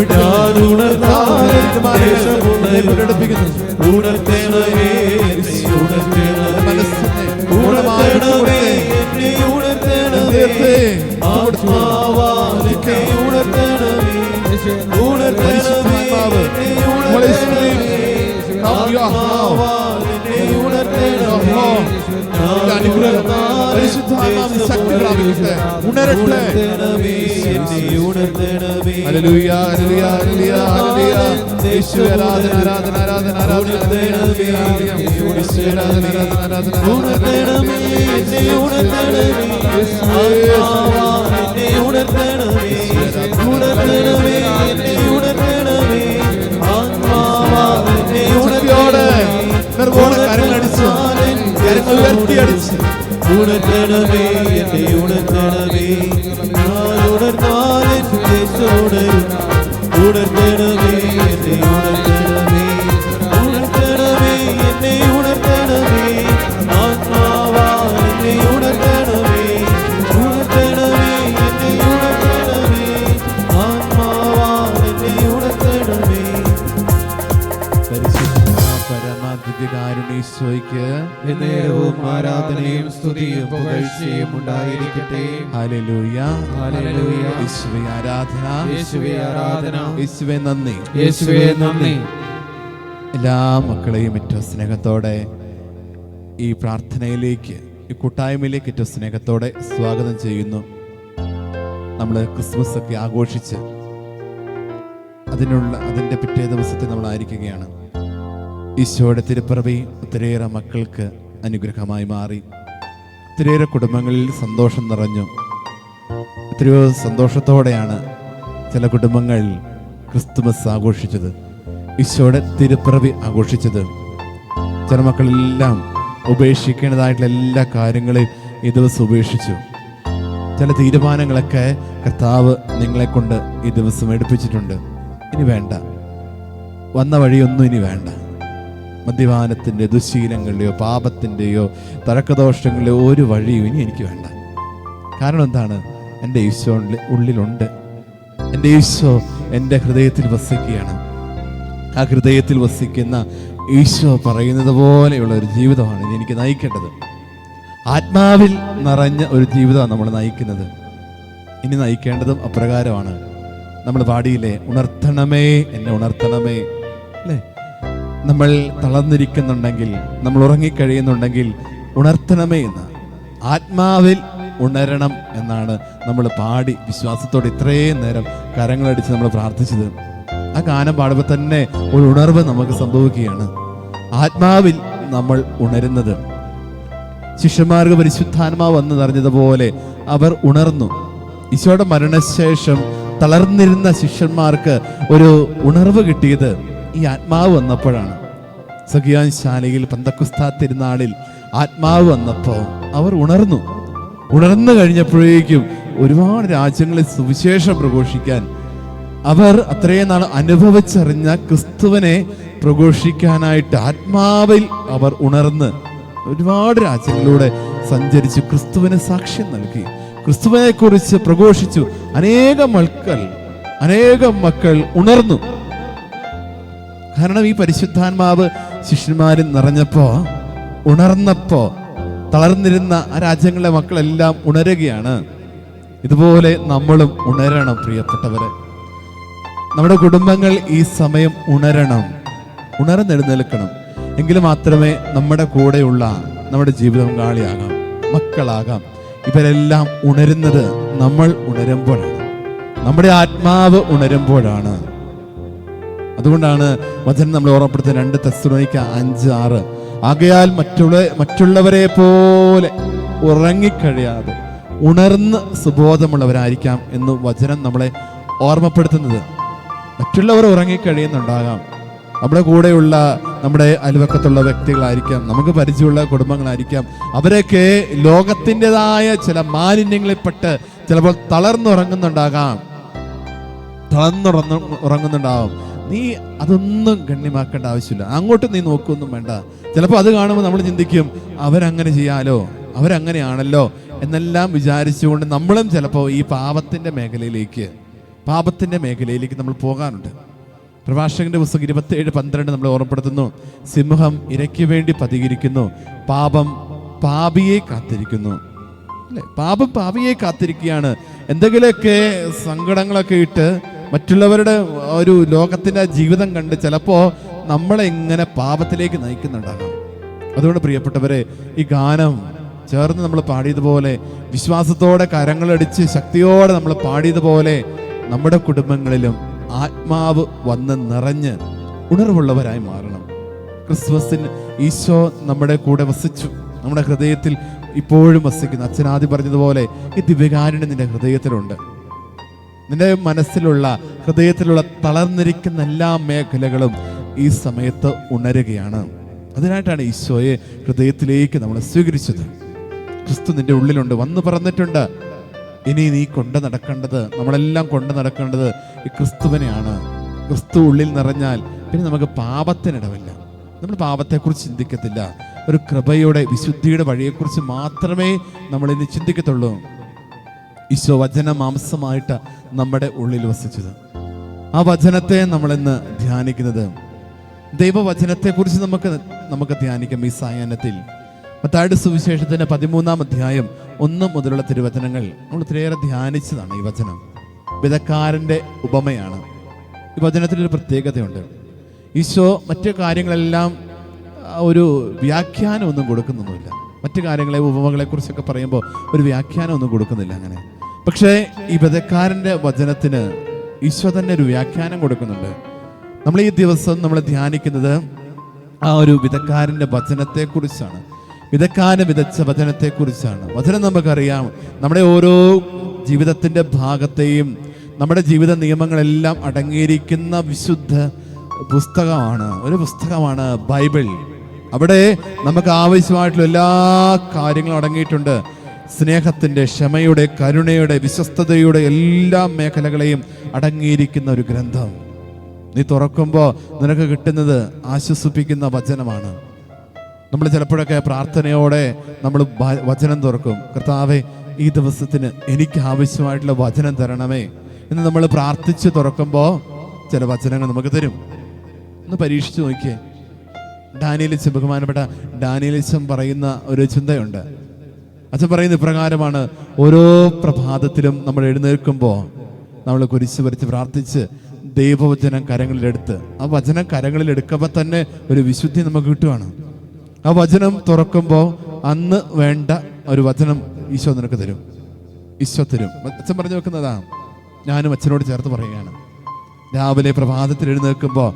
ഉണർത്തണമേ എന്നെ ഉണർത്തണമേ. ഞാൻ ഉണർന്നാലും ദേശമുണരും. ഉണർത്തണമേ എന്നെ ഉണർത്തണമേ. ഈശോയ്ക്ക് നേരവും ആരാധനയും സ്തുതിയും പുകഴ്ചയും ഉണ്ടായിരിക്കട്ടെ. Hallelujah, hallelujah. യേശുവേ ആരാധന, യേശുവേ ആരാധന, യേശുവേ നന്ദി. യേശുവേ നന്ദി. എല്ലാ മക്കളെയും ഏറ്റവും സ്നേഹത്തോടെ ഈ പ്രാർത്ഥനയിലേക്ക്, ഈ കൂട്ടായ്മയിലേക്ക് ഏറ്റവും സ്നേഹത്തോടെ സ്വാഗതം ചെയ്യുന്നു. നമ്മൾ ക്രിസ്മസ് ഒക്കെ ആഘോഷിച്ച് അതിൻ്റെ പിറ്റേ ദിവസത്തിൽ നമ്മൾ ആയിരിക്കുകയാണ്. ഈശോയുടെ തിരുപ്പിറവി ഒത്തിരിയേറെ മക്കൾക്ക് അനുഗ്രഹമായി മാറി. ഒത്തിരിയേറെ കുടുംബങ്ങളിൽ സന്തോഷം നിറഞ്ഞു. എത്രയോ സന്തോഷത്തോടെയാണ് ചില കുടുംബങ്ങൾ ക്രിസ്തുമസ് ആഘോഷിച്ചത്, ഈശോയുടെ തിരുപ്പിറവി ആഘോഷിച്ചത്. ചില മക്കളെല്ലാം ഉപേക്ഷിക്കേണ്ടതായിട്ടുള്ള എല്ലാ കാര്യങ്ങളെയും ഈ ദിവസം ഉപേക്ഷിച്ചു. ചില തീരുമാനങ്ങളൊക്കെ കർത്താവ് നിങ്ങളെ കൊണ്ട് ഈ ദിവസം എടുപ്പിച്ചിട്ടുണ്ട്. ഇനി വേണ്ട, വന്ന വഴിയൊന്നും ഇനി വേണ്ട. മദ്യപാനത്തിൻ്റെ, ദുശീലങ്ങളുടെയോ പാപത്തിൻ്റെയോ തർക്കദോഷങ്ങളുടെയോ ഒരു വഴിയും ഇനി എനിക്ക് വേണ്ട. കാരണം എന്താണ്? എൻ്റെ ഈശോ ഉള്ളിലുണ്ട്. എൻ്റെ ഈശോ എൻ്റെ ഹൃദയത്തിൽ വസിക്കുകയാണ്. ആ ഹൃദയത്തിൽ വസിക്കുന്ന ഈശോ പറയുന്നത് പോലെയുള്ള ഒരു ജീവിതമാണ് ഇനി എനിക്ക് നയിക്കേണ്ടത്. ആത്മാവിൽ നിറഞ്ഞ ഒരു ജീവിതമാണ് നമ്മൾ നയിക്കുന്നത്. ഇനി നയിക്കേണ്ടതും അപ്രകാരമാണ്. നമ്മൾ പാടിയില്ലേ, ഉണർത്തണമേ എന്നെ ഉണർത്തണമേ, അല്ലേ? നമ്മൾ തളർന്നിരിക്കുന്നുണ്ടെങ്കിൽ, നമ്മൾ ഉറങ്ങിക്കഴിയുന്നുണ്ടെങ്കിൽ ഉണർത്തണമേ എന്ന്, ആത്മാവിൽ ഉണരണം എന്നാണ് നമ്മൾ പാടി വിശ്വാസത്തോടെ ഇത്രയും നേരം കരങ്ങളടിച്ച് നമ്മൾ പ്രാർത്ഥിച്ചത്. ആ ഗാനം പാടുമ്പോൾ തന്നെ ഒരു ഉണർവ് നമുക്ക് സംഭവിക്കുകയാണ്. ആത്മാവിൽ നമ്മൾ ഉണരുന്നത്. ശിഷ്യന്മാർക്ക് പരിശുദ്ധാത്മാവ് വന്ന് നിറഞ്ഞതുപോലെ അവർ ഉണർന്നു. ഈശോയുടെ മരണശേഷം തളർന്നിരുന്ന ശിഷ്യന്മാർക്ക് ഒരു ഉണർവ് കിട്ടിയത് ഈ ആത്മാവ് വന്നപ്പോഴാണ്. സഖിയാൻ ശാലയിൽ പെന്തക്കോസ്താ തിരുനാളിൽ ആത്മാവ് വന്നപ്പോൾ അവർ ഉണർന്നു. ഉണർന്നു കഴിഞ്ഞപ്പോഴേക്കും ഒരുപാട് രാജ്യങ്ങളിൽ സുവിശേഷം പ്രഘോഷിക്കാൻ അവർ അത്രയും നാൾ അനുഭവിച്ചറിഞ്ഞ ക്രിസ്തുവിനെ പ്രഘോഷിക്കാനായിട്ട് ആത്മാവിൽ അവർ ഉണർന്ന് ഒരുപാട് രാജ്യങ്ങളിലൂടെ സഞ്ചരിച്ചു, ക്രിസ്തുവിന് സാക്ഷ്യം നൽകി, ക്രിസ്തുവിനെ കുറിച്ച് പ്രഘോഷിച്ചു. അനേകം മക്കൾ ഉണർന്നു. കാരണം ഈ പരിശുദ്ധാത്മാവ് ശിഷ്യന്മാരിൽ നിറഞ്ഞപ്പോ, ഉണർന്നപ്പോ തളർന്നിരുന്ന ആ രാജ്യങ്ങളിലെ മക്കളെല്ലാം ഉണരുകയാണ്. ഇതുപോലെ നമ്മളും ഉണരണം പ്രിയപ്പെട്ടവരെ. നമ്മുടെ കുടുംബങ്ങൾ ഈ സമയം ഉണരണം, ഉണർന്നെഴുന്നേൽക്കണം. എങ്കിൽ മാത്രമേ നമ്മുടെ കൂടെയുള്ള നമ്മുടെ ജീവിതം പങ്കാളിയാകാം, മക്കളാകാം. ഇവരെല്ലാം ഉണരുന്നത് നമ്മൾ ഉണരുമ്പോഴാണ്, നമ്മുടെ ആത്മാവ് ഉണരുമ്പോഴാണ്. അതുകൊണ്ടാണ് വചനം നമ്മൾ ഓർമ്മപ്പെടുത്തുന്നത് 2 തെസ്സലോനിക്ക 5:6, ആകയാൽ മറ്റുള്ളവരെ പോലെ ഉറങ്ങിക്കഴിയാതെ ഉണർന്ന് സുബോധമുള്ളവരായിരിക്കാം എന്ന് വചനം നമ്മളെ ഓർമ്മപ്പെടുത്തുന്നത്. മറ്റുള്ളവർ ഉറങ്ങിക്കഴിയുന്നുണ്ടാകാം, നമ്മുടെ കൂടെയുള്ള നമ്മുടെ അയൽവക്കത്തുള്ള വ്യക്തികളായിരിക്കാം, നമുക്ക് പരിചയമുള്ള കുടുംബങ്ങളായിരിക്കാം. അവരൊക്കെ ലോകത്തിൻ്റെതായ ചില മാലിന്യങ്ങളിൽപ്പെട്ട് ചിലപ്പോൾ തളർന്നുറങ്ങുന്നുണ്ടാകാം. നീ അതൊന്നും ഗണ്യമാക്കേണ്ട ആവശ്യമില്ല, അങ്ങോട്ട് നീ നോക്കൊന്നും വേണ്ട. ചിലപ്പോൾ അത് കാണുമ്പോൾ നമ്മൾ ചിന്തിക്കും, അവരങ്ങനെ ചെയ്യാലോ, അവരങ്ങനെയാണല്ലോ എന്നെല്ലാം വിചാരിച്ചുകൊണ്ട് നമ്മളും ചിലപ്പോൾ ഈ പാപത്തിൻ്റെ മേഖലയിലേക്ക് നമ്മൾ പോകാറുണ്ട്. പ്രഭാഷകന്റെ പുസ്തകം 27:12 നമ്മളെ ഓർമ്മപ്പെടുത്തുന്നു, സിംഹം ഇരയ്ക്ക് വേണ്ടി പതിയിരിക്കുന്നു, പാപം പാപിയെ കാത്തിരിക്കുന്നു. അല്ലെ, പാപം പാപിയെ കാത്തിരിക്കുകയാണ്. എന്തെങ്കിലുമൊക്കെ സങ്കടങ്ങളൊക്കെ ഇട്ട് മറ്റുള്ളവരുടെ ഒരു ലോകത്തിന്റെ ജീവിതം കണ്ട് ചിലപ്പോ നമ്മളെ ഇങ്ങനെ പാപത്തിലേക്ക് നയിക്കുന്നുണ്ടാകാം. അതുകൊണ്ട് പ്രിയപ്പെട്ടവരെ, ഈ ഗാനം ചേർന്ന് നമ്മൾ പാടിയതുപോലെ, വിശ്വാസത്തോടെ കരങ്ങളടിച്ച് ശക്തിയോടെ നമ്മൾ പാടിയതുപോലെ നമ്മുടെ കുടുംബങ്ങളിലും ആത്മാവ് വന്ന് നിറഞ്ഞ് ഉണർവുള്ളവരായി മാറണം. ക്രിസ്മസിന് ഈശോ നമ്മുടെ കൂടെ വസിച്ചു, നമ്മുടെ ഹൃദയത്തിൽ ഇപ്പോഴും വസിക്കുന്നു. അച്ഛനാദ്യം പറഞ്ഞതുപോലെ ഈ ദിവ്യകാരുണ്യം നിന്റെ ഹൃദയത്തിലുണ്ട്. നിന്റെ മനസ്സിലുള്ള, ഹൃദയത്തിലുള്ള തളർന്നിരിക്കുന്ന എല്ലാ മേഖലകളും ഈ സമയത്ത് ഉണരുകയാണ്. അതിനായിട്ടാണ് ഈശോയെ ഹൃദയത്തിലേക്ക് നമ്മൾ സ്വീകരിച്ചത്. ക്രിസ്തു നിന്റെ ഉള്ളിലുണ്ട്, വന്നു പറഞ്ഞിട്ടുണ്ട്. ഇനി നീ കൊണ്ട് നടക്കേണ്ടത്, നമ്മളെല്ലാം കൊണ്ട് നടക്കേണ്ടത് ഈ ക്രിസ്തുവിനെയാണ്. ക്രിസ്തു ഉള്ളിൽ നിറഞ്ഞാൽ പിന്നെ നമുക്ക് പാപത്തിനിടവില്ല. നമ്മൾ പാപത്തെക്കുറിച്ച് ചിന്തിക്കത്തില്ല. ഒരു കൃപയുടെ, വിശുദ്ധിയുടെ വഴിയെക്കുറിച്ച് മാത്രമേ നമ്മൾ ഇനി ചിന്തിക്കത്തുള്ളൂ. ഈശോ വചന മാംസമായിട്ട് നമ്മുടെ ഉള്ളിൽ വസിച്ചത്, ആ വചനത്തെ നമ്മളിന്ന് ധ്യാനിക്കുന്നത്. ദൈവവചനത്തെക്കുറിച്ച് നമുക്ക് ധ്യാനിക്കാം ഈ സായാഹ്നത്തിൽ. മത്തായിയുടെ സുവിശേഷത്തിന്റെ 13-ാം അധ്യായം 1 മുതലുള്ള തിരുവചനങ്ങൾ നമ്മൾ ഒത്തിരിയേറെ ധ്യാനിച്ചതാണ്. ഈ വചനം വിതക്കാരൻ്റെ ഉപമയാണ്. ഈ വചനത്തിനൊരു പ്രത്യേകതയുണ്ട്. ഈശോ മറ്റു കാര്യങ്ങളെല്ലാം ഒരു വ്യാഖ്യാനമൊന്നും കൊടുക്കുന്നൊന്നുമില്ല. മറ്റു കാര്യങ്ങളെ ഉപമകളെക്കുറിച്ചൊക്കെ പറയുമ്പോൾ ഒരു വ്യാഖ്യാനമൊന്നും കൊടുക്കുന്നില്ല അങ്ങനെ. പക്ഷേ ഈ വിതക്കാരൻ്റെ വചനത്തിന് ഈശോ തന്നെ ഒരു വ്യാഖ്യാനം കൊടുക്കുന്നുണ്ട്. നമ്മൾ ഈ ദിവസം നമ്മൾ ധ്യാനിക്കുന്നത് ആ ഒരു വിതക്കാരൻ്റെ വചനത്തെക്കുറിച്ചാണ്. വിതക്കാരൻ വിതച്ച വചനത്തെക്കുറിച്ചാണ്. വചനം നമുക്കറിയാം, നമ്മുടെ ഓരോ ജീവിതത്തിൻ്റെ ഭാഗത്തെയും നമ്മുടെ ജീവിത നിയമങ്ങളെല്ലാം അടങ്ങിയിരിക്കുന്ന വിശുദ്ധ പുസ്തകമാണ്. ഒരു പുസ്തകമാണ് ബൈബിൾ. അവിടെ നമുക്ക് ആവശ്യമായിട്ടുള്ള എല്ലാ കാര്യങ്ങളും അടങ്ങിയിട്ടുണ്ട്. സ്നേഹത്തിൻ്റെ, ക്ഷമയുടെ, കരുണയുടെ, വിശ്വസ്തതയുടെ എല്ലാ മേഖലകളെയും അടങ്ങിയിരിക്കുന്ന ഒരു ഗ്രന്ഥം. നീ തുറക്കുമ്പോൾ നിനക്ക് കിട്ടുന്നത് ആശ്വസിപ്പിക്കുന്ന വചനമാണ്. നമ്മൾ ചിലപ്പോഴൊക്കെ പ്രാർത്ഥനയോടെ നമ്മൾ വചനം തുറക്കും. കർത്താവേ, ഈ ദിവസത്തിന് എനിക്ക് ആവശ്യമായിട്ടുള്ള വചനം തരണമേ എന്ന് നമ്മൾ പ്രാർത്ഥിച്ച് തുറക്കുമ്പോൾ ചില വചനങ്ങൾ നമുക്ക് തരും. ഒന്ന് പരീക്ഷിച്ച് നോക്കിയേ. ഡാനിയേലിച്ചൻ, ബഹുമാനപ്പെട്ട ഡാനിയേലിച്ചൻ പറയുന്ന ഒരു ചിന്തയുണ്ട്. അച്ഛൻ പറയുന്ന ഇപ്രകാരമാണ്: ഓരോ പ്രഭാതത്തിലും നമ്മൾ എഴുന്നേൽക്കുമ്പോൾ നമ്മൾ കുരിശ് വരച്ച് പ്രാർത്ഥിച്ച് ദൈവവചനം കരങ്ങളിലെടുത്ത് ആ വചനം കരങ്ങളിലെടുക്കുമ്പോൾ തന്നെ ഒരു വിശുദ്ധി നമുക്ക് കിട്ടുകയാണ്. ആ വചനം തുറക്കുമ്പോൾ അന്ന് വേണ്ട ഒരു വചനം ഈശോ നിനക്ക് തരും. ഈശോ തരും. അച്ഛൻ പറഞ്ഞു വെക്കുന്നതാ, ഞാനും അച്ഛനോട് ചേർത്ത് പറയുകയാണ്. രാവിലെ പ്രഭാതത്തിൽ എഴുന്നേൽക്കുമ്പോൾ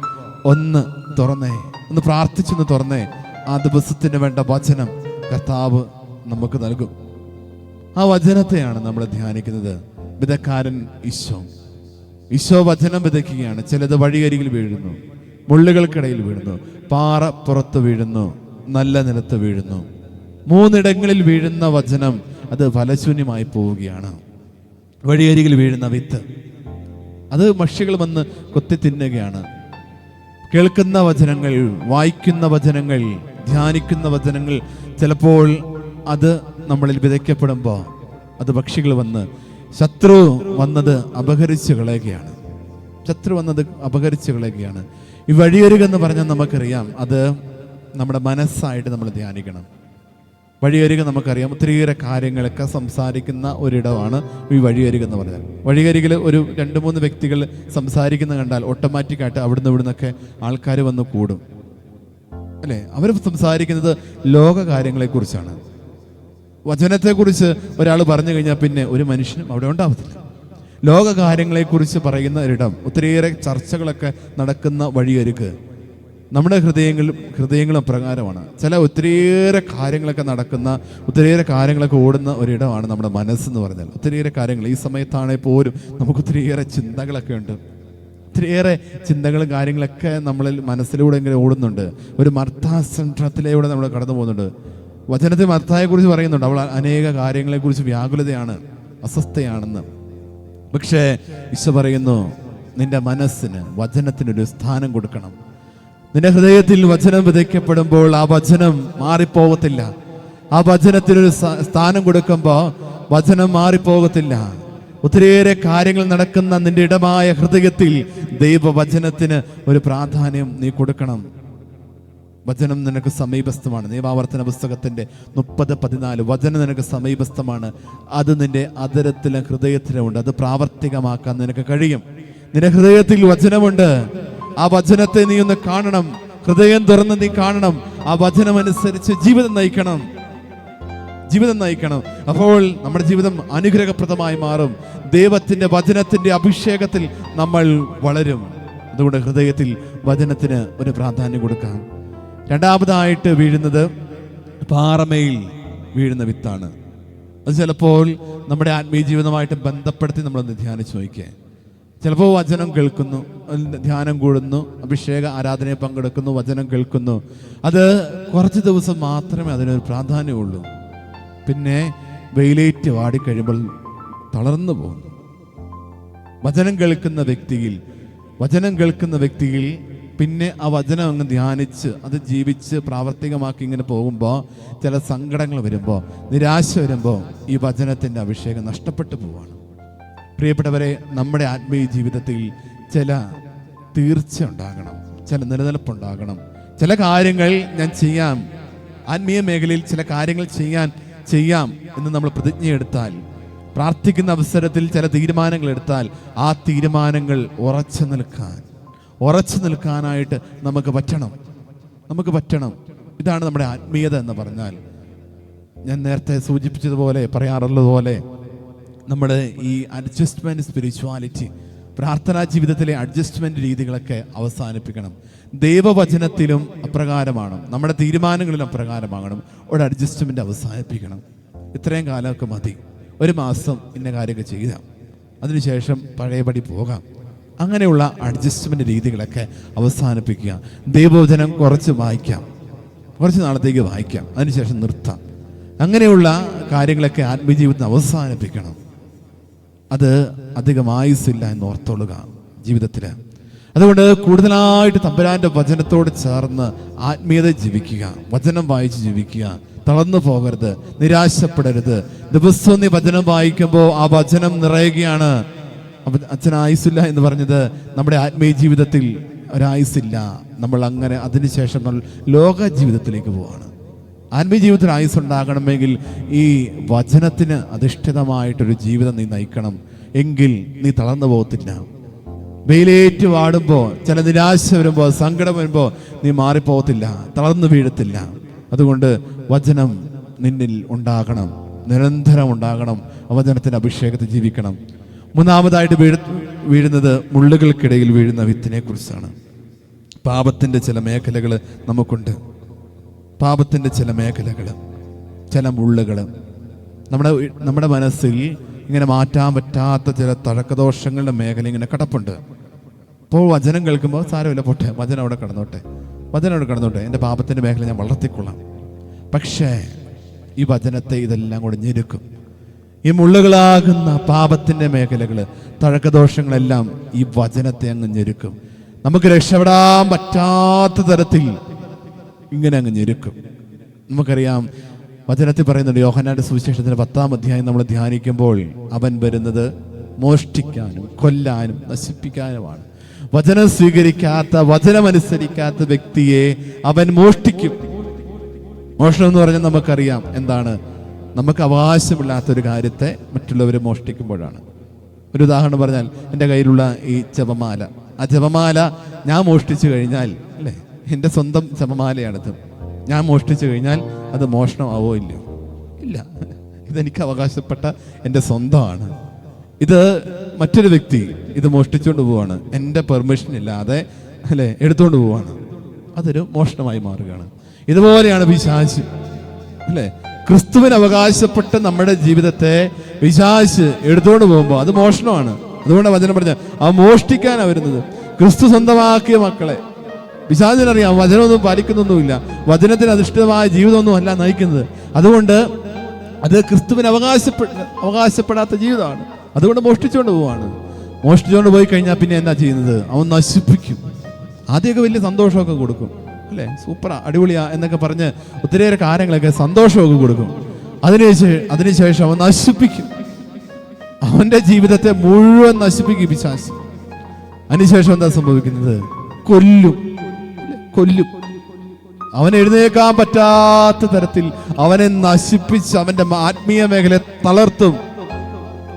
ഒന്ന് തുറന്നേ, ഒന്ന് പ്രാർത്ഥിച്ചൊന്ന് തുറന്നേ. ആ ദിവസത്തിന് വേണ്ട വചനം കർത്താവ് നമുക്ക് നൽകും. ആ വചനത്തെയാണ് നമ്മൾ ധ്യാനിക്കുന്നത്. വിതക്കാരൻ ഈശോ. ഈശോ വചനം വിതയ്ക്കുകയാണ്. ചിലത് വഴിയരികിൽ വീഴുന്നു, മുള്ളുകൾക്കിടയിൽ വീഴുന്നു, പാറ പുറത്ത് വീഴുന്നു, നല്ല നിലത്ത് വീഴുന്നു. 3 ഇടങ്ങളിൽ വീഴുന്ന വചനം അത് ഫലശൂന്യമായി പോവുകയാണ്. വഴിയരികിൽ വീഴുന്ന വിത്ത് അത് പക്ഷികൾ വന്ന് കൊത്തി തിന്നുകയാണ്. കേൾക്കുന്ന വചനങ്ങൾ, വായിക്കുന്ന വചനങ്ങൾ, ധ്യാനിക്കുന്ന വചനങ്ങൾ ചിലപ്പോൾ അത് നമ്മളിൽ വിതയ്ക്കപ്പെടുമ്പോൾ അത് പക്ഷികൾ വന്ന്, ശത്രു വന്നത് അപഹരിച്ചു കളയുകയാണ്. ശത്രു വന്നത് അപഹരിച്ചു കളയുകയാണ്. ഈ വഴിയരികെന്ന് പറഞ്ഞാൽ നമുക്കറിയാം, അത് നമ്മുടെ മനസ്സായിട്ട് നമ്മൾ ധ്യാനിക്കണം. വഴിയരികെ നമുക്കറിയാം, ഒത്തിരിയേറെ കാര്യങ്ങളൊക്കെ സംസാരിക്കുന്ന ഒരിടമാണ് ഈ വഴിയരികെന്ന് പറഞ്ഞാൽ. വഴിയരികിൽ ഒരു 2-3 വ്യക്തികൾ സംസാരിക്കുന്ന കണ്ടാൽ ഓട്ടോമാറ്റിക്കായിട്ട് അവിടുന്ന് ഇവിടുന്നൊക്കെ ആൾക്കാർ വന്ന് കൂടും, അല്ലേ? അവർ സംസാരിക്കുന്നത് ലോക കാര്യങ്ങളെക്കുറിച്ചാണ്. വചനത്തെക്കുറിച്ച് ഒരാൾ പറഞ്ഞു കഴിഞ്ഞാൽ പിന്നെ ഒരു മനുഷ്യനും അവിടെ ഉണ്ടാവത്തില്ല. ലോക കാര്യങ്ങളെക്കുറിച്ച് പറയുന്ന ഒരിടം, ഒത്തിരിയേറെ ചർച്ചകളൊക്കെ നടക്കുന്ന വഴിയരിക് നമ്മുടെ ഹൃദയങ്ങളും പ്രകാരമാണ്. ചില ഒത്തിരിയേറെ കാര്യങ്ങളൊക്കെ നടക്കുന്ന, ഒത്തിരിയേറെ കാര്യങ്ങളൊക്കെ ഓടുന്ന ഒരിടമാണ് നമ്മുടെ മനസ്സെന്ന് പറഞ്ഞാൽ. ഒത്തിരിയേറെ കാര്യങ്ങൾ ഈ സമയത്താണെങ്കിൽ പോലും നമുക്ക് ഒത്തിരിയേറെ ചിന്തകളൊക്കെ ഉണ്ട്. ഒത്തിരിയേറെ ചിന്തകളും കാര്യങ്ങളൊക്കെ നമ്മളിൽ മനസ്സിലൂടെ ഇങ്ങനെ ഓടുന്നുണ്ട്. ഒരു മർത്താസംഘത്തിലൂടെ നമ്മൾ കടന്നു പോകുന്നുണ്ട്. വചനത്തിൽ മർത്തായെക്കുറിച്ച് പറയുന്നുണ്ട്, അവൾ അനേക കാര്യങ്ങളെക്കുറിച്ച് വ്യാകുലതയാണ്, അസ്വസ്ഥയാണെന്ന്. പക്ഷേ ഈശോ പറയുന്നു, നിന്റെ മനസ്സിന് വചനത്തിനൊരു സ്ഥാനം കൊടുക്കണം. നിന്റെ ഹൃദയത്തിൽ വചനം വിതയ്ക്കപ്പെടുമ്പോൾ ആ വചനം മാറിപ്പോകത്തില്ല. ആ വചനത്തിനൊരു സ്ഥാനം കൊടുക്കുമ്പോൾ വചനം മാറിപ്പോകത്തില്ല. ഒത്തിരിയേറെ കാര്യങ്ങൾ നടക്കുന്ന നിന്റെ ഇടമായ ഹൃദയത്തിൽ ദൈവവചനത്തിന് ഒരു പ്രാധാന്യം നീ കൊടുക്കണം. വചനം നിനക്ക് സമീപസ്ഥമാണ്. നിയമാവർത്തന പുസ്തകത്തിന്റെ 30:14 വചനം നിനക്ക് സമീപസ്ഥമാണ്. അത് നിന്റെ അധരത്തിലും ഹൃദയത്തിലും ഉണ്ട്. അത് പ്രാവർത്തികമാക്കാൻ നിനക്ക് കഴിയും. നിന്റെ ഹൃദയത്തിൽ വചനമുണ്ട്. ആ വചനത്തെ നീ ഒന്ന് കാണണം. ഹൃദയം തുറന്ന് നീ കാണണം. ആ വചനം അനുസരിച്ച് ജീവിതം നയിക്കണം. അപ്പോൾ നമ്മുടെ ജീവിതം അനുഗ്രഹപ്രദമായി മാറും. ദൈവത്തിന്റെ വചനത്തിന്റെ അഭിഷേകത്തിൽ നമ്മൾ വളരും. അതുകൊണ്ട് ഹൃദയത്തിൽ വചനത്തിന് ഒരു പ്രാധാന്യം കൊടുക്കാം. രണ്ടാമതായിട്ട് വീഴുന്നത് പാറമേൽ വീഴുന്ന വിത്താണ്. അത് ചിലപ്പോൾ നമ്മുടെ ആത്മീയ ജീവിതമായിട്ട് ബന്ധപ്പെടുത്തി നമ്മളൊന്ന് ധ്യാനിച്ചു നോക്കിയേ. ചിലപ്പോൾ വചനം കേൾക്കുന്നു, ധ്യാനം കൂടുന്നു, അഭിഷേക ആരാധനയെ പങ്കെടുക്കുന്നു, വചനം കേൾക്കുന്നു. അത് കുറച്ച് ദിവസം മാത്രമേ അതിനൊരു പ്രാധാന്യമുള്ളൂ. പിന്നെ വെയിലേറ്റ് വാടിക്കഴിയുമ്പോൾ തളർന്നു പോകുന്നു. വചനം കേൾക്കുന്ന വ്യക്തിയിൽ പിന്നെ ആ വചനം അങ്ങ് ധ്യാനിച്ച് അത് ജീവിച്ച് പ്രാവർത്തികമാക്കി ഇങ്ങനെ പോകുമ്പോൾ ചില സങ്കടങ്ങൾ വരുമ്പോൾ, നിരാശ വരുമ്പോൾ ഈ വചനത്തിൻ്റെ അഭിഷേകം നഷ്ടപ്പെട്ടു പോവാണ്. പ്രിയപ്പെട്ടവരെ, നമ്മുടെ ആത്മീയ ജീവിതത്തിൽ ചില തീർച്ച ഉണ്ടാകണം, ചില നിലനിൽപ്പുണ്ടാകണം. ചില കാര്യങ്ങൾ ഞാൻ ചെയ്യാം, ആത്മീയ മേഖലയിൽ ചില കാര്യങ്ങൾ ചെയ്യാം എന്ന് നമ്മൾ പ്രതിജ്ഞയെടുത്താൽ, പ്രാർത്ഥിക്കുന്ന അവസരത്തിൽ ചില തീരുമാനങ്ങൾ എടുത്താൽ, ആ തീരുമാനങ്ങൾ ഉറച്ചു നിൽക്കാനായിട്ട് നമുക്ക് പറ്റണം. ഇതാണ് നമ്മുടെ ആത്മീയത എന്ന് പറഞ്ഞാൽ. ഞാൻ നേരത്തെ സൂചിപ്പിച്ചതുപോലെ, പറയാറുള്ളതുപോലെ, നമ്മുടെ ഈ അഡ്ജസ്റ്റ്മെന്റ് സ്പിരിച്വാലിറ്റി, പ്രാർത്ഥനാ ജീവിതത്തിലെ അഡ്ജസ്റ്റ്മെന്റ് രീതികളൊക്കെ അവസാനിപ്പിക്കണം. ദൈവവചനത്തിലും അപ്രകാരമാണ്, നമ്മുടെ തീരുമാനങ്ങളിലും അപ്രകാരമാകണം. ഒരു അഡ്ജസ്റ്റ്മെന്റ് അവസാനിപ്പിക്കണം. ഇത്രയും കാലമൊക്കെ മതി, 1 മാസം ഇന്ന കാര്യമൊക്കെ ചെയ്യാം, അതിനുശേഷം പഴയപടി പോകാം. അങ്ങനെയുള്ള അഡ്ജസ്റ്റ്മെന്റ് രീതികളൊക്കെ അവസാനിപ്പിക്കുക. ദൈവവചനം കുറച്ച് വായിക്കാം, കുറച്ച് നാളത്തേക്ക് വായിക്കാം, അതിനുശേഷം നിർത്താം. അങ്ങനെയുള്ള കാര്യങ്ങളൊക്കെ ആത്മീയ ജീവിതത്തിൽ അവസാനിപ്പിക്കണം. അത് അധികം ആയുസ്സില്ല എന്ന് ഓർത്തോളുക ജീവിതത്തിൽ. അതുകൊണ്ട് കൂടുതലായിട്ട് തമ്പുരാന്റെ വചനത്തോട് ചേർന്ന് ആത്മീയത ജീവിക്കുക, വചനം വായിച്ച് ജീവിക്കുക. തളർന്നു പോകരുത്, നിരാശപ്പെടരുത്. ദിവസവും നീ വചനം വായിക്കുമ്പോൾ ആ വചനം നിറയുകയാണ്. അച്ഛൻ ആയുസ്സില്ല എന്ന് പറഞ്ഞത് നമ്മുടെ ആത്മീയ ജീവിതത്തിൽ ഒരായുസ്സില്ല. നമ്മൾ അങ്ങനെ അതിനുശേഷം നമ്മൾ ലോക ജീവിതത്തിലേക്ക് പോവാണ്. ആത്മീയ ജീവിതത്തിൽ ആയുസ് ഉണ്ടാകണമെങ്കിൽ ഈ വചനത്തിന് അധിഷ്ഠിതമായിട്ടൊരു ജീവിതം നീ നയിക്കണം. എങ്കിൽ നീ തളർന്നു പോകത്തില്ല. വെയിലേറ്റ് വാടുമ്പോൾ, ചില നിരാശ വരുമ്പോൾ, സങ്കടം വരുമ്പോൾ നീ മാറിപ്പോകത്തില്ല, തളർന്നു വീഴത്തില്ല. അതുകൊണ്ട് വചനം നിന്നിൽ ഉണ്ടാകണം, നിരന്തരം ഉണ്ടാകണം. വചനത്തിൻ്റെ അഭിഷേകത്തിൽ ജീവിക്കണം. മൂന്നാമതായിട്ട് വീഴുന്നത് മുള്ളുകൾക്കിടയിൽ വീഴുന്ന വിത്തിനെ കുറിച്ചാണ്. പാപത്തിൻ്റെ ചില മേഖലകൾ നമുക്കുണ്ട്. പാപത്തിൻ്റെ ചില മേഖലകൾ, ചില മുള്ളുകൾ നമ്മുടെ മനസ്സിൽ ഇങ്ങനെ മാറ്റാൻ പറ്റാത്ത ചില തഴക്കദോഷങ്ങളുടെ മേഖല ഇങ്ങനെ കിടപ്പുണ്ട്. അപ്പോൾ വചനം കേൾക്കുമ്പോൾ സാരമില്ല, പോട്ടെ, വചനം അവിടെ കിടന്നോട്ടെ, എൻ്റെ പാപത്തിൻ്റെ മേഖല ഞാൻ വളർത്തിക്കൊള്ളാം. പക്ഷേ ഈ വചനത്തെ ഇതെല്ലാം കൂടെ ഞെരുക്കും. ഈ മുള്ളുകളാകുന്ന പാപത്തിൻ്റെ മേഖലകൾ, തഴക്കദോഷങ്ങളെല്ലാം ഈ വചനത്തെ അങ്ങ് ഞെരുക്കും. നമുക്ക് രക്ഷപ്പെടാൻ പറ്റാത്ത തരത്തിൽ ഇങ്ങനെ അങ്ങ് ഞെരുക്കും. നമുക്കറിയാം, വചനത്തിൽ പറയുന്നുണ്ട്, യോഹന്നാന്റെ സുവിശേഷത്തിന്റെ 10-ാം അധ്യായം നമ്മൾ ധ്യാനിക്കുമ്പോൾ, അവൻ വരുന്നത് മോഷ്ടിക്കാനും കൊല്ലാനും നശിപ്പിക്കാനുമാണ്. വചനം സ്വീകരിക്കാത്ത, വചനമനുസരിക്കാത്ത വ്യക്തിയെ അവൻ മോഷ്ടിക്കും. മോഷണം എന്ന് പറഞ്ഞാൽ നമുക്കറിയാം എന്താണ്. നമുക്ക് അവകാശമില്ലാത്തൊരു കാര്യത്തെ മറ്റുള്ളവർ മോഷ്ടിക്കുമ്പോഴാണ്. ഒരു ഉദാഹരണം പറഞ്ഞാൽ, എൻ്റെ കയ്യിലുള്ള ഈ ജപമാല, ആ ജപമാല ഞാൻ മോഷ്ടിച്ചു കഴിഞ്ഞാൽ, അല്ലേ, എൻ്റെ സ്വന്തം ജപമാലയാണിത്, ഞാൻ മോഷ്ടിച്ചു കഴിഞ്ഞാൽ അത് മോഷണമാവോ ഇല്ലയോ? ഇല്ല, ഇതെനിക്ക് അവകാശപ്പെട്ട എൻ്റെ സ്വന്തമാണ്. ഇത് മറ്റൊരു വ്യക്തി ഇത് മോഷ്ടിച്ചുകൊണ്ട് പോവാണ്, എൻ്റെ പെർമിഷൻ ഇല്ലാതെ, അല്ലേ, എടുത്തുകൊണ്ട് പോവാണ്, അതൊരു മോഷണമായി മാറുകയാണ്. ഇതുപോലെയാണ് പിശാച്, അല്ലേ. ക്രിസ്തുവിന് അവകാശപ്പെട്ട് നമ്മുടെ ജീവിതത്തെ പിശാച് എടുത്തുകൊണ്ട് പോകുമ്പോൾ അത് മോഷണമാണ്. അതുകൊണ്ട് വചനം പറഞ്ഞ ആ മോഷ്ടിക്കാനാണ് വരുന്നത്. ക്രിസ്തു സ്വന്തമാക്കിയ മക്കളെ പിശാചിനറിയാം വചനമൊന്നും പാലിക്കുന്നൊന്നുമില്ല, വചനത്തിന് അധിഷ്ഠിതമായ ജീവിതമൊന്നും അല്ല നയിക്കുന്നത്. അതുകൊണ്ട് അത് ക്രിസ്തുവിന് അവകാശപ്പെടാത്ത ജീവിതമാണ്. അതുകൊണ്ട് മോഷ്ടിച്ചുകൊണ്ട് പോവാണ്. മോഷ്ടിച്ചുകൊണ്ട് പോയി കഴിഞ്ഞാൽ പിന്നെ എന്താ ചെയ്യുന്നത്? അവൻ നശിപ്പിക്കും. ആദ്യമൊക്കെ വലിയ സന്തോഷമൊക്കെ കൊടുക്കും, അല്ലേ, സൂപ്പറാ, അടിപൊളിയാ എന്നൊക്കെ പറഞ്ഞ് ഒത്തിരിയേറെ കാര്യങ്ങളൊക്കെ സന്തോഷമൊക്കെ കൊടുക്കും. അതിനുശേഷം അവൻ നശിപ്പിക്കും. അവന്റെ ജീവിതത്തെ മുഴുവൻ നശിപ്പിക്കും പിശാച്. അതിനുശേഷം എന്താ സംഭവിക്കുന്നത്? കൊല്ലും. അവൻ എഴുന്നേൽക്കാൻ പറ്റാത്ത തരത്തിൽ അവനെ നശിപ്പിച്ച് അവന്റെ ആത്മീയ മേഖലയെ തളർത്തും.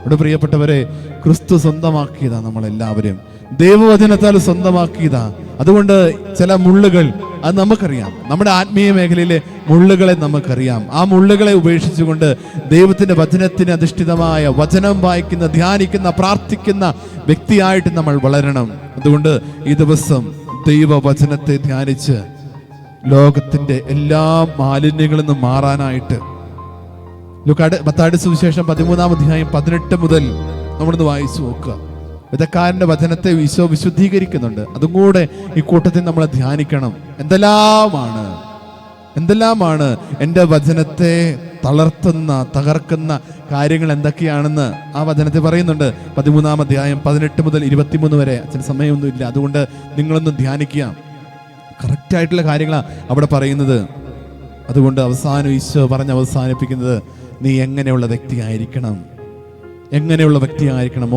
ഇവിടെ പ്രിയപ്പെട്ടവരെ, ക്രിസ്തു സ്വന്തമാക്കിയതാ നമ്മളെല്ലാവരും, ദൈവവചനത്താൽ സ്വന്തമാക്കിയതാ. അതുകൊണ്ട് ചില മുള്ളുകൾ അത് നമുക്കറിയാം, നമ്മുടെ ആത്മീയ മേഖലയിലെ മുള്ളുകളെ നമുക്കറിയാം. ആ മുള്ളുകളെ ഉപേക്ഷിച്ചുകൊണ്ട് ദൈവത്തിന്റെ വചനത്തിന് അധിഷ്ഠിതമായ വചനം വായിക്കുന്ന, ധ്യാനിക്കുന്ന, പ്രാർത്ഥിക്കുന്ന വ്യക്തിയായിട്ട് നമ്മൾ വളരണം. അതുകൊണ്ട് ഈ ദിവസം ദൈവവചനത്തെ ധ്യാനിച്ച് ലോകത്തിന്റെ എല്ലാ മാലിന്യങ്ങളിൽ നിന്നും മാറാനായിട്ട് മത്തായിയുടെ സുവിശേഷം 13-ാം അധ്യായം 18 മുതൽ നമ്മളൊന്ന് വായിച്ചു നോക്കുക. വിധക്കാരന്റെ വചനത്തെ ഈശോ വിശുദ്ധീകരിക്കുന്നുണ്ട്. അതും കൂടെ ഈ കൂട്ടത്തിൽ നമ്മൾ ധ്യാനിക്കണം. എന്തെല്ലാമാണ് എൻ്റെ വചനത്തെ തകർക്കുന്ന കാര്യങ്ങൾ എന്തൊക്കെയാണെന്ന് ആ വചനത്തിൽ പറയുന്നുണ്ട്. 13-ാം അധ്യായം 18 മുതൽ 23 വരെ. അച്ഛന് സമയമൊന്നുമില്ല, അതുകൊണ്ട് നിങ്ങളൊന്ന് ധ്യാനിക്കുക. കറക്റ്റായിട്ടുള്ള കാര്യങ്ങളാണ് അവിടെ പറയുന്നത്. അതുകൊണ്ട് ഈശോ പറഞ്ഞ് അവസാനിപ്പിക്കുന്നത്, നീ എങ്ങനെയുള്ള വ്യക്തിയായിരിക്കണം.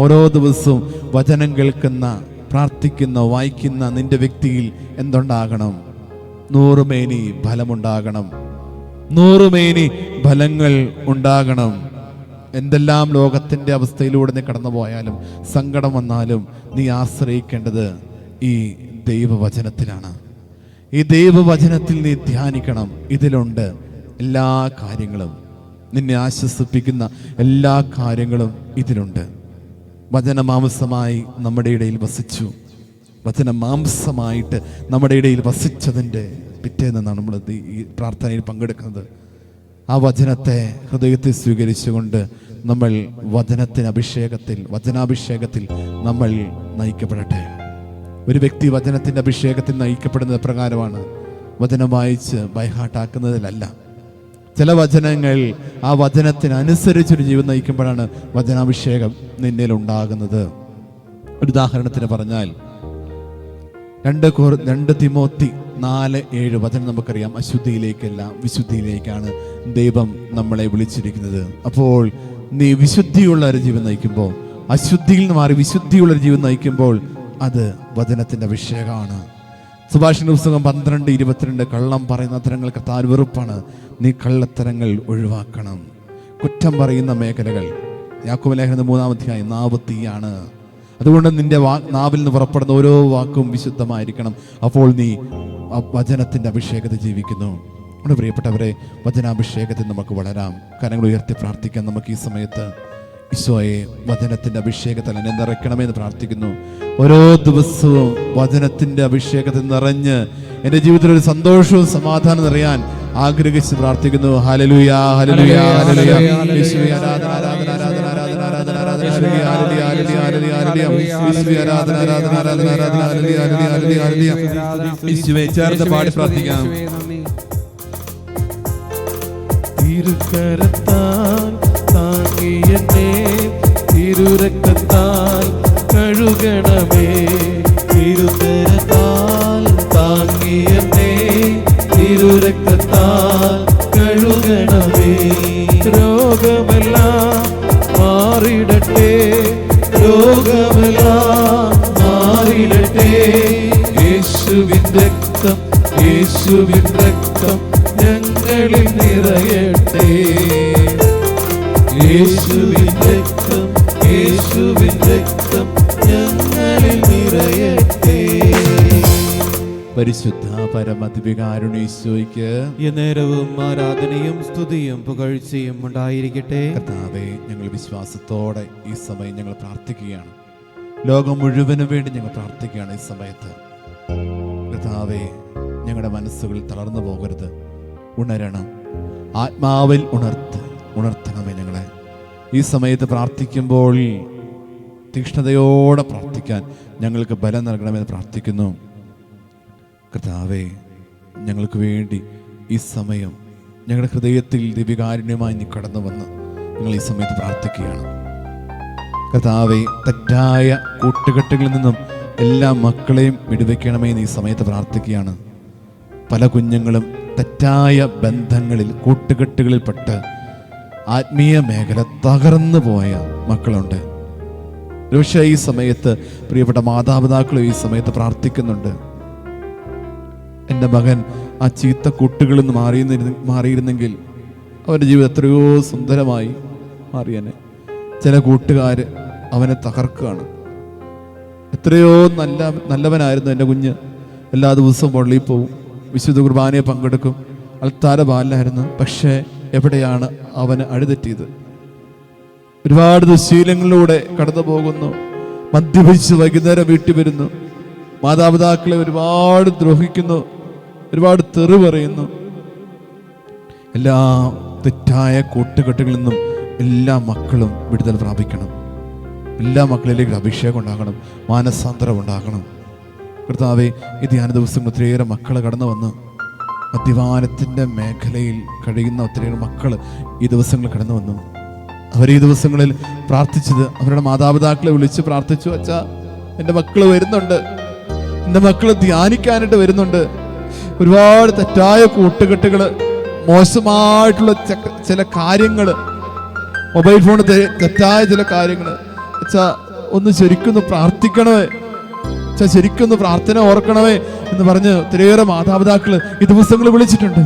ഓരോ ദിവസവും വചനം കേൾക്കുന്ന, പ്രാർത്ഥിക്കുന്ന വായിക്കുന്ന നിന്റെ വ്യക്തിയിൽ എന്തുണ്ടാകണം? 100 മേനി ഫലമുണ്ടാകണം. 100 മേനി ഫലങ്ങൾ ഉണ്ടാകണം. എന്തെല്ലാം ലോകത്തിൻ്റെ അവസ്ഥയിലൂടെ നീ കടന്നു പോയാലും, സങ്കടം വന്നാലും, നീ ആശ്രയിക്കേണ്ടത് ഈ ദൈവവചനത്തിലാണ്. ഈ ദൈവവചനത്തിൽ നീ ധ്യാനിക്കണം. ഇതിലുണ്ട് എല്ലാ കാര്യങ്ങളും, നിന്നെ ആശ്വസിപ്പിക്കുന്ന എല്ലാ കാര്യങ്ങളും ഇതിലുണ്ട്. വചനമാംസമായി നമ്മുടെ ഇടയിൽ വസിച്ചു. വചനമാംസമായിട്ട് നമ്മുടെ ഇടയിൽ വസിച്ചതിൻ്റെ പിറ്റേന്നാണ് നമ്മൾ ഈ പ്രാർത്ഥനയിൽ പങ്കെടുക്കുന്നത്. ആ വചനത്തെ ഹൃദയത്തിൽ സ്വീകരിച്ചുകൊണ്ട് നമ്മൾ വചനാഭിഷേകത്തിൽ നമ്മൾ നയിക്കപ്പെടട്ടെ. ഒരു വ്യക്തി വചനത്തിൻ്റെ അഭിഷേകത്തിൽ നയിക്കപ്പെടുന്നത് പ്രകാരമാണ്. വചനം വായിച്ച് ബൈഹാട്ടാക്കുന്നതിലല്ല. ചില വചനങ്ങൾ ആ വചനത്തിനനുസരിച്ചൊരു ജീവൻ നയിക്കുമ്പോഴാണ് വചനാഭിഷേകം നിന്നിൽ ഉണ്ടാകുന്നത്. ഒരു ഉദാഹരണത്തിന് പറഞ്ഞാൽ 2 തിമോത്തി 4:7 വചനം നമുക്കറിയാം. അശുദ്ധിയിലേക്കല്ല വിശുദ്ധിയിലേക്കാണ് ദൈവം നമ്മളെ വിളിച്ചിരിക്കുന്നത്. അപ്പോൾ നീ വിശുദ്ധിയുള്ള ഒരു ജീവൻ നയിക്കുമ്പോൾ, അശുദ്ധിയിൽ നിന്ന് മാറി വിശുദ്ധിയുള്ള ഒരു ജീവൻ നയിക്കുമ്പോൾ അത് വചനത്തിൻ്റെ അഭിഷേകമാണ്. സുഭാഷിന്റെ പുസ്തകം 12:22 കള്ളം പറയുന്ന അത്തരങ്ങൾ കർത്താവിന് വെറുപ്പാണ്. നീ കള്ളത്തരങ്ങൾ ഒഴിവാക്കണം. കുറ്റം പറയുന്ന മേഖലകൾ, യാക്കോബ് ലേഖനം 3-ാം അധ്യായം, നാവ് തീയാണ്. അതുകൊണ്ട് നിന്റെ നാവിൽ നിന്ന് പുറപ്പെടുന്ന ഓരോ വാക്കും വിശുദ്ധമായിരിക്കണം. അപ്പോൾ നീ വചനത്തിൻ്റെ അഭിഷേകത്തിൽ ജീവിക്കുന്നു. നമ്മുടെ പ്രിയപ്പെട്ടവരെ, വചനാഭിഷേകത്തിൽ നമുക്ക് വളരാം. കരങ്ങൾ ഉയർത്തി പ്രാർത്ഥിക്കാൻ നമുക്ക് ഈ സമയത്ത്. ഈശോയെ, വചനത്തിൻ്റെ അഭിഷേകത്തിൽ എന്നെ നിറയ്ക്കണമെന്ന് പ്രാർത്ഥിക്കുന്നു. ഓരോ ദിവസവും വചനത്തിൻ്റെ അഭിഷേകത്തിൽ നിറഞ്ഞ് എൻ്റെ ജീവിതത്തിൽ ഒരു സന്തോഷവും സമാധാനം നിറയാൻ ആഗ്രഹിച്ച് പ്രാർത്ഥിക്കുന്നു. ഹല്ലേലൂയ, ഹല്ലേലൂയ, ഹല്ലേലൂയ. യേശുവേ, ആരാധന, ആരാധന, ആരാധന, ആരാധന, ആരാധന, ആരാധന. യേശുവേ, ഹല്ലേലൂയ, ഹല്ലേലൂയ, ഹല്ലേലൂയ, ഹല്ലേലൂയ. യേശുവേ, ആരാധന, ആരാധന, ആരാധന, ആരാധന, ഹല്ലേലൂയ, ഹല്ലേലൂയ, ഹല്ലേലൂയ, ഹല്ലേലൂയ. യേശുവേ, ചേർന്ന് പാടി പ്രാർത്ഥിക്കാം. തിരുക്കരത്താൽ താങ്ങിയെന്നെ തിരുരക്തത്താൽ കഴുകണമേ. തിരുക്കരത്താൽ താങ്ങിയെന്നെ തിരുരക്തത്താൽ കഴുകണമേ. രോഗമെല്ലാം മാറിടട്ടെ, രോഗമെല്ലാം മാറിടട്ടെ. യേശുവിൻ രക്തം, യേശുവിൻ രക്തം ഞങ്ങളിൽ നിറയട്ടെ. യേശുവിൻ രക്തം, യേശുവിൻ രക്തം ഞങ്ങളിൽ നിറയട്ടെ. പരിശുദ്ധ പരമദിവ്യകാരുണ്യേശോയ്ക്ക് നേരവും ആരാധനയും സ്തുതിയും പുകഴ്ചയും ഉണ്ടായിരിക്കട്ടെ. കർത്താവേ, ഞങ്ങൾ വിശ്വാസത്തോടെ ഈ സമയം ഞങ്ങൾ പ്രാർത്ഥിക്കുകയാണ്. ലോകം മുഴുവനും വേണ്ടി ഞങ്ങൾ പ്രാർത്ഥിക്കുകയാണ് ഈ സമയത്ത്. കർത്താവേ, ഞങ്ങളുടെ മനസ്സുകൾ തളർന്നു പോകരുത്. ഉണരണം, ആത്മാവിൽ ഉണർത്തണമേ ഞങ്ങളെ. ഈ സമയത്ത് പ്രാർത്ഥിക്കുമ്പോൾ തീക്ഷ്ണതയോടെ പ്രാർത്ഥിക്കാൻ ഞങ്ങൾക്ക് ബലം നൽകണമെന്ന് പ്രാർത്ഥിക്കുന്നു. കർത്താവേ, ഞങ്ങൾക്ക് വേണ്ടി ഈ സമയം ഞങ്ങളുടെ ഹൃദയത്തിൽ ദിവ്യകാരുണ്യമായി നീ കടന്നു വന്ന് ഞങ്ങൾ ഈ സമയത്ത് പ്രാർത്ഥിക്കുകയാണ്. കർത്താവേ, തെറ്റായ കൂട്ടുകെട്ടുകളിൽ നിന്നും എല്ലാ മക്കളെയും വിടുവിക്കണമേ എന്ന് ഈ സമയത്ത് പ്രാർത്ഥിക്കുകയാണ്. പല കുഞ്ഞുങ്ങളും തെറ്റായ ബന്ധങ്ങളിൽ, കൂട്ടുകെട്ടുകളിൽപ്പെട്ട് ആത്മീയ മേഖല തകർന്നു പോയ മക്കളുണ്ട്. പക്ഷേ ഈ സമയത്ത് പ്രിയപ്പെട്ട മാതാപിതാക്കളും ഈ സമയത്ത് പ്രാർത്ഥിക്കുന്നുണ്ട്. എൻ്റെ മകൻ ആ ചീത്ത കൂട്ടുകളിൽ നിന്ന് മാറിയിരുന്നെങ്കിൽ അവൻ്റെ ജീവിതം എത്രയോ സുന്ദരമായി മാറിയനെ. ചില കൂട്ടുകാർ അവനെ തകർക്കുകയാണ്. എത്രയോ നല്ലവനായിരുന്നു എൻ്റെ കുഞ്ഞ്. എല്ലാ ദിവസവും പള്ളിയിൽ പോവും, വിശുദ്ധ കുർബാനയെ പങ്കെടുക്കും, അൾത്താര ബാലായിരുന്നു. പക്ഷേ എവിടെയാണ് അവന് അഴിതെറ്റിയത്? ഒരുപാട് ദുശീലങ്ങളിലൂടെ കടന്നു പോകുന്നു. മദ്യപിച്ച് വൈകുന്നേരം വീട്ടിൽ വരുന്നു. മാതാപിതാക്കളെ ഒരുപാട് ദ്രോഹിക്കുന്നു, ഒരുപാട് തെറി പറയുന്നു. എല്ലാ തെറ്റായ കൂട്ടുകെട്ടുകളിൽ നിന്നും എല്ലാ മക്കളും വിടുതൽ പ്രാപിക്കണം. എല്ലാ മക്കളിലേക്ക് അഭിഷേകം ഉണ്ടാകണം, മാനസാന്തരം ഉണ്ടാകണം. കർത്താവേ, ഈ ധ്യാന ദിവസങ്ങൾ ഒത്തിരിയേറെ മക്കൾ കടന്നു വന്ന് മദ്യപാനത്തിൻ്റെ മേഖലയിൽ കഴിയുന്ന ഒത്തിരിയേറെ മക്കൾ ഈ ദിവസങ്ങൾ കടന്നു വന്നു. അവർ ഈ ദിവസങ്ങളിൽ പ്രാർത്ഥിച്ചത് അവരുടെ മാതാപിതാക്കളെ വിളിച്ച് പ്രാർത്ഥിച്ചു. അച്ഛാ, എൻ്റെ മക്കൾ വരുന്നുണ്ട്, എൻ്റെ മക്കൾ ധ്യാനിക്കാനായിട്ട് വരുന്നുണ്ട്. ഒരുപാട് തെറ്റായ കൂട്ടുകെട്ടുകൾ, മോശമായിട്ടുള്ള ചില കാര്യങ്ങൾ, മൊബൈൽ ഫോൺ തെറ്റായ ചില കാര്യങ്ങൾ. അച്ഛാ, ഒന്ന് ശരിക്കൊന്ന് പ്രാർത്ഥിക്കണമേ. ശരിക്കൊന്ന് പ്രാർത്ഥന ഓർക്കണമേ എന്ന് പറഞ്ഞ് ഒത്തിരിയേറെ മാതാപിതാക്കള് ഈ ദിവസങ്ങൾ വിളിച്ചിട്ടുണ്ട്.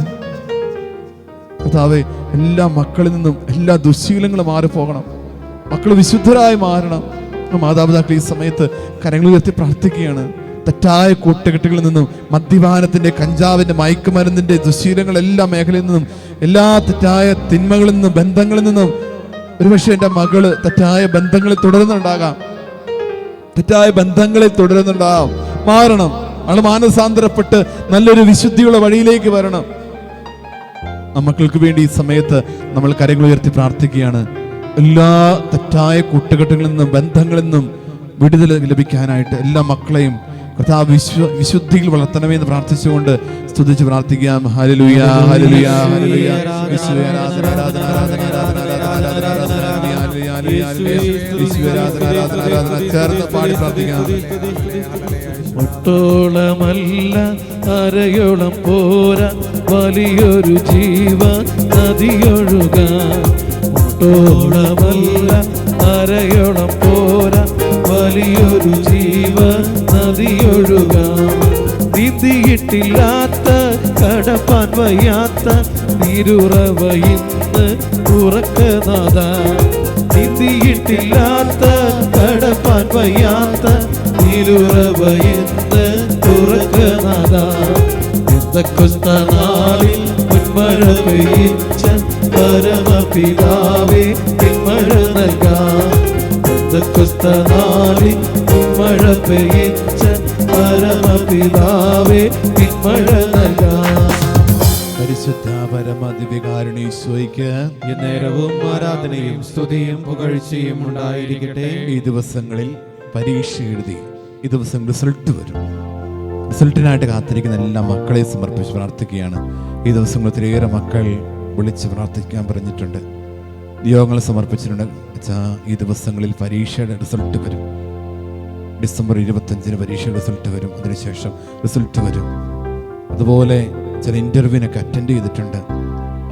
കർത്താവേ, എല്ലാ മക്കളിൽ നിന്നും എല്ലാ ദുശ്ശീലങ്ങളും മാറിപ്പോകണം, മക്കൾ വിശുദ്ധരായി മാറണം. മാതാപിതാക്കൾ ഈ സമയത്ത് കരങ്ങൾ ഉയർത്തി പ്രാർത്ഥിക്കുകയാണ്. തെറ്റായ കൂട്ടുകെട്ടുകളിൽ നിന്നും, മദ്യപാനത്തിന്റെ, കഞ്ചാവിന്റെ, മയക്കുമരുന്നിന്റെ ദുശ്ശീലങ്ങൾ എല്ലാ മേഖലയിൽ നിന്നും, എല്ലാ തെറ്റായ തിന്മകളിൽ നിന്നും, ബന്ധങ്ങളിൽ നിന്നും, ഒരുപക്ഷെ എൻ്റെ മകള് തെറ്റായ ബന്ധങ്ങളിൽ തുടരുന്നുണ്ടാകാം, മാറണം. അവൾ മാനസാന്തരപ്പെട്ട് നല്ലൊരു വിശുദ്ധിയുള്ള വഴിയിലേക്ക് വരണം. മക്കൾക്ക് വേണ്ടി ഈ സമയത്ത് നമ്മൾ കരങ്ങൾ ഉയർത്തി പ്രാർത്ഥിക്കുകയാണ്. എല്ലാ തെറ്റായ കൂട്ടുകെട്ടുകളിൽ നിന്നും, ബന്ധങ്ങളിൽ നിന്നും വിടുതൽ ലഭിക്കാനായിട്ട് എല്ലാ മക്കളെയും കർത്താവ് വിശുദ്ധിയിൽ വളർത്തണമേ എന്ന് പ്രാർത്ഥിച്ചുകൊണ്ട് സ്തുതിച്ച് പ്രാർത്ഥിക്കാം. ഹല്ലേലൂയ, ഹല്ലേലൂയ, ഹല്ലേലൂയ. യേശുവേ ആരാധന, ആരാധന, ആരാധന, ആരാധന, ആരാധന, ആരാധന, ആരാധന. ചേർന്ന് പാടി പ്രാർത്ഥിക്കാം. ഒട്ടോളമല്ല അരയോളം പോരാ, വലിയൊരു ജീവ നദിയൊഴുകാൻ. ഒട്ടോളമല്ല അരയോളം പോരാ, വലിയൊരു ജീവ നദിയൊഴുകാൻ. നീതിയിട്ടില്ലാത്ത കടപ്പാൻ വയ്യാത്ത തിരുറവ ഇന്ന് തുറക്കുന്നത. നീതിയിട്ടില്ലാത്ത കടപ്പാൻ വയ്യാത്ത തിരുറവ ഇന്ന് തുറക്കുന്നത. പെന്തക്കോസ്താനാളിൽ മുൻമഴ പെയ്യിച്ച പരമപിതാവേ പിന്മഴ നൽകാം. പെന്തക്കോസ്താനാളിൽ മുൻമഴ പെയ്യിച്ച പരമപിതാവേ പിന്മഴ നൽകാം. പരിശുദ്ധ പരമദിവ്യകാരുണ്യേശ്വരയ്ക്ക് നേരവും ആരാധനയും സ്തുതിയും പുകഴ്ചയും ഉണ്ടായിരിക്കട്ടെ. ഈ ദിവസങ്ങളിൽ പരീക്ഷ എഴുതി ഈ ദിവസം റിസൾട്ട് വരും. റിസൾട്ടിനായിട്ട് കാത്തിരിക്കുന്ന എല്ലാ മക്കളെ സമർപ്പിച്ച് പ്രാർത്ഥിക്കുകയാണ്. ഈ ദിവസങ്ങൾ ഒത്തിരിയേറെ മക്കൾ വിളിച്ച് പ്രാർത്ഥിക്കാൻ പറഞ്ഞിട്ടുണ്ട്, നിയോഗങ്ങൾ സമർപ്പിച്ചിട്ടുണ്ട്. ഈ ദിവസങ്ങളിൽ പരീക്ഷയുടെ റിസൾട്ട് വരും. ഡിസംബർ 25 പരീക്ഷയുടെ റിസൾട്ട് വരും. അതിനുശേഷം റിസൾട്ട് വരും. അതുപോലെ ചില ഇൻ്റർവ്യൂവിനൊക്കെ അറ്റൻഡ് ചെയ്തിട്ടുണ്ട്,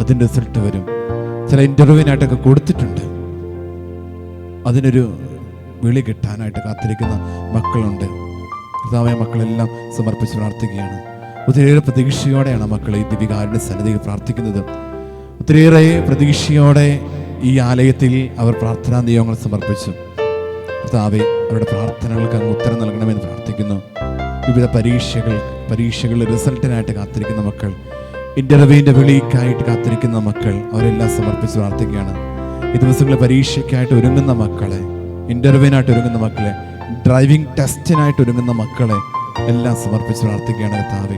അതിൻ്റെ റിസൾട്ട് വരും. ചില ഇൻ്റർവ്യൂവിനായിട്ടൊക്കെ കൊടുത്തിട്ടുണ്ട്, അതിനൊരു വിളി കിട്ടാനായിട്ട് കാത്തിരിക്കുന്ന മക്കളുണ്ട്. കർത്താവേ, മക്കളെല്ലാം സമർപ്പിച്ച് പ്രാർത്ഥിക്കുകയാണ്. ഒത്തിരിയേറെ പ്രതീക്ഷയോടെയാണ് മക്കൾ ഈ ദിവ്യകാരുണ്യ സന്നിധിയിൽ പ്രാർത്ഥിക്കുന്നത്. ഒത്തിരിയേറെ പ്രതീക്ഷയോടെ ഈ ആലയത്തിൽ അവർ പ്രാർത്ഥനാ നിയോഗങ്ങൾ സമർപ്പിച്ചു. കർത്താവേ, അവരുടെ പ്രാർത്ഥനകൾക്ക് അങ്ങ് ഉത്തരം നൽകണമെന്ന് പ്രാർത്ഥിക്കുന്നു. വിവിധ പരീക്ഷകളുടെ റിസൾട്ടിനായിട്ട് കാത്തിരിക്കുന്ന മക്കൾ, ഇൻ്റർവ്യൂവിൻ്റെ വിളിക്കായിട്ട് കാത്തിരിക്കുന്ന മക്കൾ, അവരെല്ലാം സമർപ്പിച്ച് പ്രാർത്ഥിക്കുകയാണ്. ഈ ദിവസങ്ങളിൽ പരീക്ഷയ്ക്കായിട്ട് ഒരുങ്ങുന്ന മക്കളെ, ഇൻ്റർവ്യൂവിനായിട്ട് ഒരുങ്ങുന്ന മക്കളെ, ഡ്രൈവിംഗ് ടെസ്റ്റിനായിട്ട് ഒരുങ്ങുന്ന മക്കളെ എല്ലാം സമർപ്പിച്ച് പ്രാർത്ഥിക്കുകയാണ്. കർത്താവേ,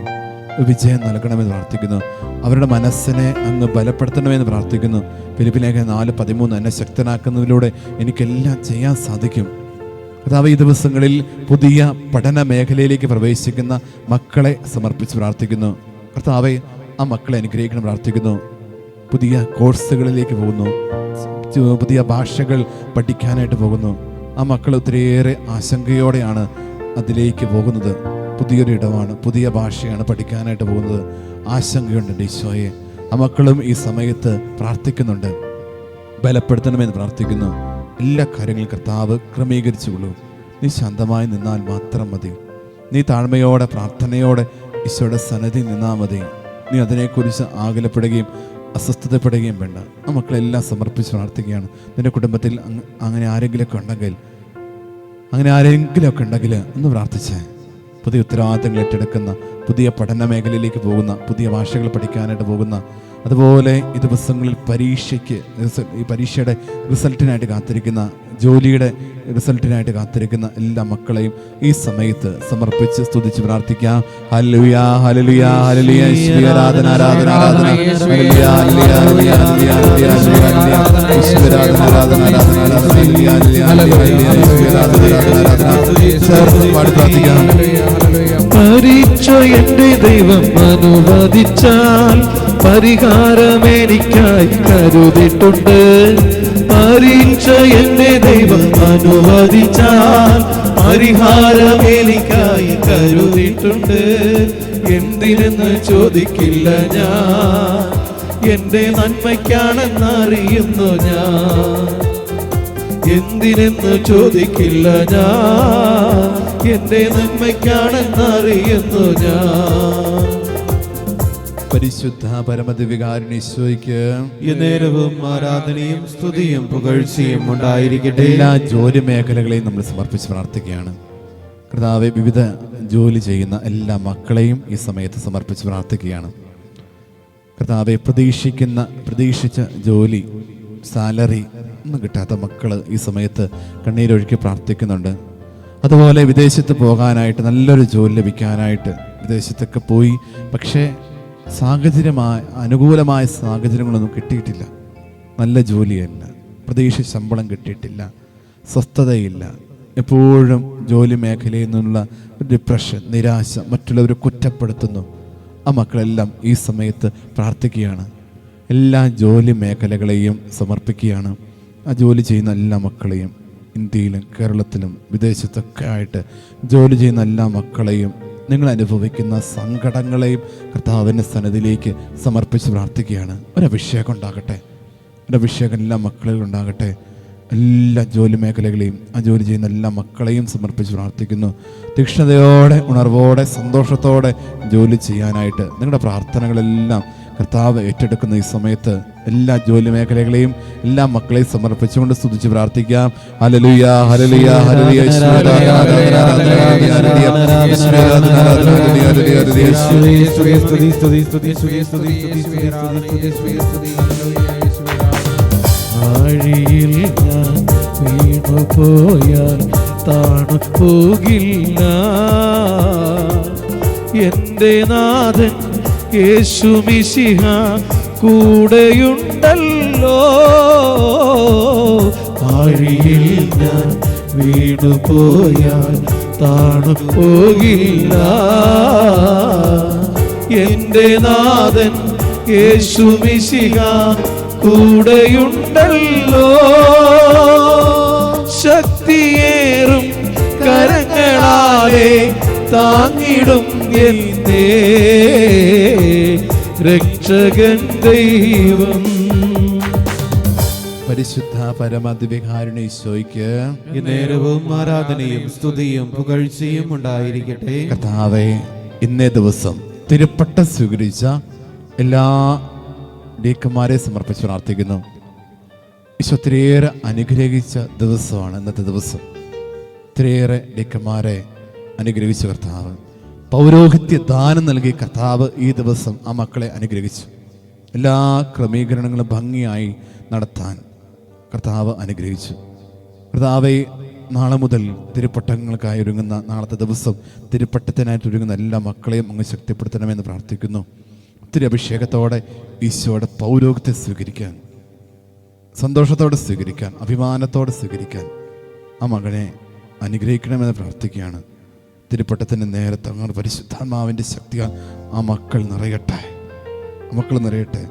വിജയം നൽകണമെന്ന് പ്രാർത്ഥിക്കുന്നു. അവരുടെ മനസ്സിനെ അങ്ങ് ബലപ്പെടുത്തണമെന്ന് പ്രാർത്ഥിക്കുന്നു. ഫിലിപ്പിലേഖനം 4:13 എന്നെ ശക്തനാക്കുന്നതിലൂടെ എനിക്കെല്ലാം ചെയ്യാൻ സാധിക്കും. കർത്താവേ, ഈ ദിവസങ്ങളിൽ പുതിയ പഠന മേഖലയിലേക്ക് പ്രവേശിക്കുന്ന മക്കളെ സമർപ്പിച്ച് പ്രാർത്ഥിക്കുന്നു. കർത്താവേ, ആ മക്കളെ അനുഗ്രഹിക്കണം പ്രാർത്ഥിക്കുന്നു. പുതിയ കോഴ്സുകളിലേക്ക് പോകുന്നു, പുതിയ ഭാഷകൾ പഠിക്കാനായിട്ട് പോകുന്നു. ആ മക്കൾ ഒത്തിരിയേറെ ആശങ്കയോടെയാണ് അതിലേക്ക് പോകുന്നത്. പുതിയൊരു ഇടമാണ്, പുതിയ ഭാഷയാണ് പഠിക്കാനായിട്ട് പോകുന്നത്. ആശങ്കയുണ്ട് ഈശോയെ. ആ മക്കളും ഈ സമയത്ത് പ്രാർത്ഥിക്കുന്നുണ്ട്, ബലപ്പെടുത്തണമെന്ന് പ്രാർത്ഥിക്കുന്നു. എല്ലാ കാര്യങ്ങളും കർത്താവ് ക്രമീകരിച്ചുകൊള്ളൂ. നീ ശാന്തമായി നിന്നാൽ മാത്രം മതി. നീ താഴ്മയോടെ പ്രാർത്ഥനയോടെ ഈശോയുടെ സന്നിധി നിന്നാൽ മതി. നീ അതിനെക്കുറിച്ച് ആകുലപ്പെടുകയും അസ്വസ്ഥതപ്പെടുകയും വേണ്ട. ആ മക്കളെല്ലാം സമർപ്പിച്ച് പ്രാർത്ഥിക്കുകയാണ്. നിന്റെ കുടുംബത്തിൽ അങ്ങനെ ആരെങ്കിലുമൊക്കെ ഉണ്ടെങ്കിൽ ഒന്ന് പ്രാർത്ഥിച്ചേ. പുതിയ ഉത്തരവാദിത്തങ്ങൾ ഏറ്റെടുക്കുന്ന, പുതിയ പഠന മേഖലയിലേക്ക് പോകുന്ന, പുതിയ ഭാഷകൾ പഠിക്കാനായിട്ട് പോകുന്ന, അതുപോലെ ഈ ദിവസങ്ങളിൽ ഈ പരീക്ഷയുടെ റിസൾട്ടിനായിട്ട് കാത്തിരിക്കുന്ന, ജോലിയുടെ റിസൾട്ടിനായിട്ട് കാത്തിരിക്കുന്ന എല്ലാ മക്കളെയും ഈ സമയത്ത് സമർപ്പിച്ച് സ്തുതിച്ച് പ്രാർത്ഥിക്കാം. ഹല്ലേലൂയ, ഹല്ലേലൂയ, ഹല്ലേലൂയ. യേശുവേ ആരാധന, ആരാധന, ആരാധന. ഹല്ലേലൂയ, ഹല്ലേലൂയ, ഹല്ലേലൂയ, ഹല്ലേലൂയ, ഹല്ലേലൂയ. യേശുവേ ആരാധന, ആരാധന, ആരാധന, ആരാധന. ഹല്ലേലൂയ, ഹല്ലേലൂയ, ഹല്ലേലൂയ. യേശുവേ ആരാധന, ആരാധന, ആരാധന. ചേർന്ന് പാടി പ്രാർത്ഥിക്കാം. പരീക്ഷ എന്റെ ദൈവം അനുവദിച്ചാൽ പരിഹാരം എനിക്കായി കരുതിയിട്ടുണ്ട്. പരീക്ഷ എന്റെ ദൈവം അനുവദിച്ചാൽ പരിഹാരം എനിക്കായി കരുതിയിട്ടുണ്ട്. എന്തിനെന്ന് ചോദിക്കില്ല ഞാൻ, എന്റെ നന്മയ്ക്കാണെന്നറിയുന്നു ഞാൻ. എന്തിനെന്ന് ചോദിക്കില്ല ഞാൻ, എന്റെ നന്മയ്ക്കാണെന്നറിയുന്നു ഞാൻ. പരിശുദ്ധ പരമദിവ്യകാരുണ്യീശോയ്ക്ക് നേരവും ആരാധനയും സ്തുതിയും പുകഴ്ചയും ഉണ്ടായിരിക്കട്ടെ. എല്ലാ ജോലി മേഖലകളെയും നമ്മൾ സമർപ്പിച്ച് പ്രാർത്ഥിക്കുകയാണ്. കർത്താവെ, വിവിധ ജോലി ചെയ്യുന്ന എല്ലാ മക്കളെയും ഈ സമയത്ത് സമർപ്പിച്ച് പ്രാർത്ഥിക്കുകയാണ്. കർത്താവെ, പ്രതീക്ഷിച്ച ജോലി, സാലറി ഒന്നും കിട്ടാത്ത മക്കൾ ഈ സമയത്ത് കണ്ണീരൊഴുക്കി പ്രാർത്ഥിക്കുന്നുണ്ട്. അതുപോലെ വിദേശത്ത് പോകാനായിട്ട്, നല്ലൊരു ജോലി ലഭിക്കാനായിട്ട് വിദേശത്തൊക്കെ പോയി, പക്ഷേ അനുകൂലമായ സാഹചര്യങ്ങളൊന്നും കിട്ടിയിട്ടില്ല. നല്ല ജോലിയല്ല, പ്രതീക്ഷിച്ച ശമ്പളം കിട്ടിയിട്ടില്ല, സ്വസ്ഥതയില്ല, എപ്പോഴും ജോലി മേഖലയിൽ നിന്നുള്ള ഡിപ്രഷൻ, നിരാശ, മറ്റുള്ളവരെ കുറ്റപ്പെടുത്തുന്നു. ആ മക്കളെല്ലാം ഈ സമയത്ത് പ്രാർത്ഥിക്കുകയാണ്. എല്ലാ ജോലി മേഖലകളെയും സമർപ്പിക്കുകയാണ്. ആ ജോലി ചെയ്യുന്ന എല്ലാ മക്കളെയും, ഇന്ത്യയിലും കേരളത്തിലും വിദേശത്തൊക്കെ ആയിട്ട് ജോലി ചെയ്യുന്ന എല്ലാ മക്കളെയും, നിങ്ങൾ അനുഭവിക്കുന്ന സങ്കടങ്ങളെയും കർത്താവിൻ്റെ സന്നിധിയിലേക്ക് സമർപ്പിച്ച് പ്രാർത്ഥിക്കുകയാണ്. ഒരഭിഷേകം ഉണ്ടാകട്ടെ, ഒരഭിഷേകം എല്ലാ മക്കളിലും ഉണ്ടാകട്ടെ. എല്ലാ ജോലി മേഖലകളെയും, ആ ജോലി ചെയ്യുന്ന എല്ലാ മക്കളെയും സമർപ്പിച്ച് പ്രാർത്ഥിക്കുന്നു. തീക്ഷ്ണതയോടെ, ഉണർവോടെ, സന്തോഷത്തോടെ ജോലി ചെയ്യാനായിട്ട് നിങ്ങളുടെ പ്രാർത്ഥനകളെല്ലാം കർത്താവ് ഏറ്റെടുക്കുന്ന ഈ സമയത്ത് എല്ലാ ജോലി മേഖലകളെയും എല്ലാ മക്കളെയും സമർപ്പിച്ചുകൊണ്ട് സ്തുതിച്ച് പ്രാർത്ഥിക്കാം. ഹല്ലേലൂയ, ഹല്ലേലൂയ, ഹല്ലേലൂയ. ആഴിയിൽ ഞാൻ വീണുപോയാൽ താണു പോകില്ല, എന്റെ നാഥൻ യേശു മിശിഹ കൂടെയുണ്ടല്ലോ. ആഴിയിൽ ഞാൻ വീണുപോയാൽ താണു പോകില്ല, എന്റെ നാഥൻ യേശു മിശിഹ കൂടെയുണ്ടല്ലോ. ശക്തിയേറും കരങ്ങളാലെ താങ്ങിടും എന്നേ രക്ഷകൻ ദൈവം. പരിശുദ്ധ പരമദിവ്യകാരുണ്യീശോയ്ക്ക് നേരവും ആരാധനയും സ്തുതിയും പുകഴ്ചയും ഉണ്ടായിരിക്കട്ടെ. കർത്താവേ, ഇന്നേ ദിവസം തിരുപ്പട്ടം സ്വീകരിച്ച എല്ലാ ഡീക്കന്മാരെ സമർപ്പിച്ച് പ്രാർത്ഥിക്കുന്നു. ഈശോ ഒത്തിരിയേറെ അനുഗ്രഹിച്ച ദിവസമാണ് ഇന്നത്തെ ദിവസം. ഒത്തിരിയേറെ ഡീക്കന്മാരെ അനുഗ്രഹിച്ച കർത്താവ്, പൗരോഹിത്യ ദാനം നൽകിയ കർത്താവ് ഈ ദിവസം ആ മക്കളെ അനുഗ്രഹിച്ചു. എല്ലാ ക്രമീകരണങ്ങളും ഭംഗിയായി നടത്താൻ കർത്താവ് അനുഗ്രഹിച്ചു. കർത്താവെ, നാളെ മുതൽ തിരുപ്പട്ടങ്ങൾക്കായി ഒരുങ്ങുന്ന നാളത്തെ ദിവസം തിരുപ്പട്ടത്തിനായിട്ട് ഒരുങ്ങുന്ന എല്ലാ മക്കളെയും അങ്ങ് ശക്തിപ്പെടുത്തണമെന്ന് പ്രാർത്ഥിക്കുന്നു. ഒത്തിരി അഭിഷേകത്തോടെ ഈശോയുടെ പൗരോഹിത്യം സ്വീകരിക്കാൻ, സന്തോഷത്തോടെ സ്വീകരിക്കാൻ, അഭിമാനത്തോടെ സ്വീകരിക്കാൻ ആ മകനെ അനുഗ്രഹിക്കണമെന്ന് പ്രാർത്ഥിക്കുകയാണ്. തിരുപ്പട്ടത്തിൻ്റെ നേരത്തെ അങ്ങനെ പരിശുദ്ധാത്മാവിൻ്റെ ശക്തിയാൽ ആ മക്കൾ നിറയട്ടെ, ആ മക്കൾ നിറയട്ടെ.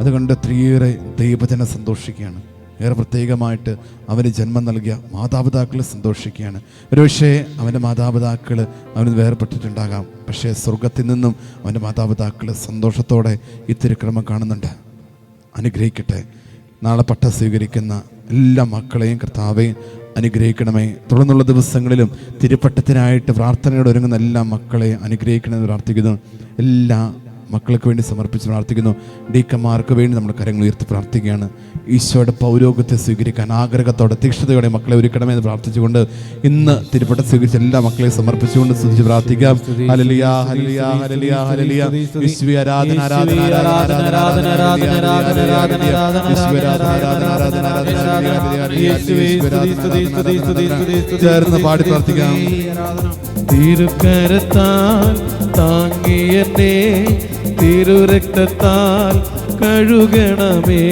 അതുകൊണ്ട് ഒത്തിരിയേറെ ദൈവജനം സന്തോഷിക്കുകയാണ്. ഏറെ പ്രത്യേകമായിട്ട് അവന് ജന്മം നൽകിയ മാതാപിതാക്കൾ സന്തോഷിക്കുകയാണ്. ഒരുപക്ഷേ അവൻ്റെ മാതാപിതാക്കൾ അവന് വേർപെട്ടിട്ടുണ്ടാകാം, പക്ഷേ സ്വർഗത്തിൽ നിന്നും അവൻ്റെ മാതാപിതാക്കൾ സന്തോഷത്തോടെ ഈ തിരുക്രമം കാണുന്നുണ്ട്. അനുഗ്രഹിക്കട്ടെ. നാളെ പട്ട സ്വീകരിക്കുന്ന എല്ലാ മക്കളെയും കർത്താവെ അനുഗ്രഹിക്കണമേ. തുടർന്നുള്ള ദിവസങ്ങളിലും തിരുപ്പട്ടത്തിനായിട്ട് പ്രാർത്ഥനയോടെ ഒരുങ്ങുന്ന എല്ലാ മക്കളെയും അനുഗ്രഹിക്കണമെന്ന് പ്രാർത്ഥിക്കുന്നു. എല്ലാ മക്കൾക്ക് വേണ്ടി സമർപ്പിച്ച് പ്രാർത്ഥിക്കുന്നു. ഡീക്കന്മാർക്ക് വേണ്ടി നമ്മൾ കരങ്ങൾ ഉയർത്തി പ്രാർത്ഥിക്കുകയാണ്. ഈശോയുടെ പൗരോഹിത്യത്തെ സ്വീകരിക്കാൻ ആഗ്രഹത്തോടെ തീക്ഷ്ണതയോടെ മക്കളെ ഒരുക്കണമെന്ന് പ്രാർത്ഥിച്ചുകൊണ്ട് ഇന്ന് തിരുപ്പട്ടം സ്വീകരിച്ച എല്ലാ മക്കളെയും സമർപ്പിച്ചുകൊണ്ട് സ്തുതിച്ച് പ്രാർത്ഥിക്കാം. ഹല്ലേലൂയ, ഹല്ലേലൂയ, ഹല്ലേലൂയ, ഹല്ലേലൂയ. യേശുവേ ആരാധന, ആരാധന, ആരാധന, ആരാധന, ആരാധന, ആരാധന, ആരാധന, ആരാധന. യേശുവേ ആരാധന, ആരാധന, ആരാധന, ആരാധന, ആരാധന. ചേർന്ന് പാടി പ്രാർത്ഥിക്കാം. തിരുക്കരത്താൽ താങ്ങിയെന്നെ തിരുരക്തത്താൽ കഴുകണമേ.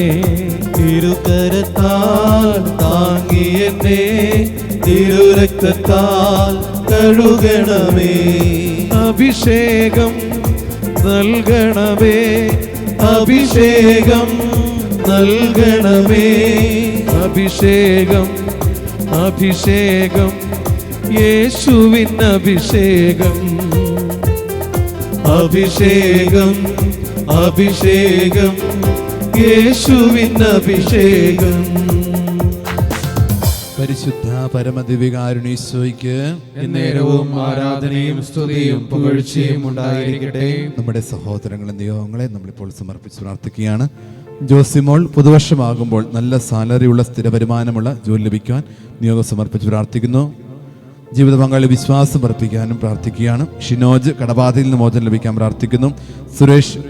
തിരുക്കരത്താൽ താങ്ങിയെന്നെ തിരുരക്തത്താൽ കഴുകണമേ. അഭിഷേകം നൽകണമേ, അഭിഷേകം നൽകണമേ. അഭിഷേകം, അഭിഷേകം, യേശുവിൻ അഭിഷേകം. അഭിഷേകം, അഭിഷേകം, യേശുവിൻ അഭിഷേകം. പരിശുദ്ധ പരമദിവികാരുണീശോയ്ക്ക് എന്നേരവും ആരാധനയും സ്തുതിയും പുകഴ്ചയും ഉണ്ടായിരിക്കട്ടെ. നമ്മുടെ സഹോദരങ്ങളെ നിയോഗങ്ങളെ നമ്മളിപ്പോൾ സമർപ്പിച്ച് പ്രാർത്ഥിക്കുകയാണ്. ജോസിമോൾ പുതുവർഷമാകുമ്പോൾ നല്ല സാലറിയുള്ള സ്ഥിര വരുമാനമുള്ള ജോലി ലഭിക്കുവാൻ നിയോഗം സമർപ്പിച്ച് പ്രാർത്ഥിക്കുന്നു. ജീവിത പങ്കാളി വിശ്വാസം അർപ്പിക്കാനും പ്രാർത്ഥിക്കുകയാണ്. ഷിനോജ് കടബാധയിൽ നിന്ന് മോചനം ലഭിക്കാൻ പ്രാർത്ഥിക്കുന്നു. സുരേഷ്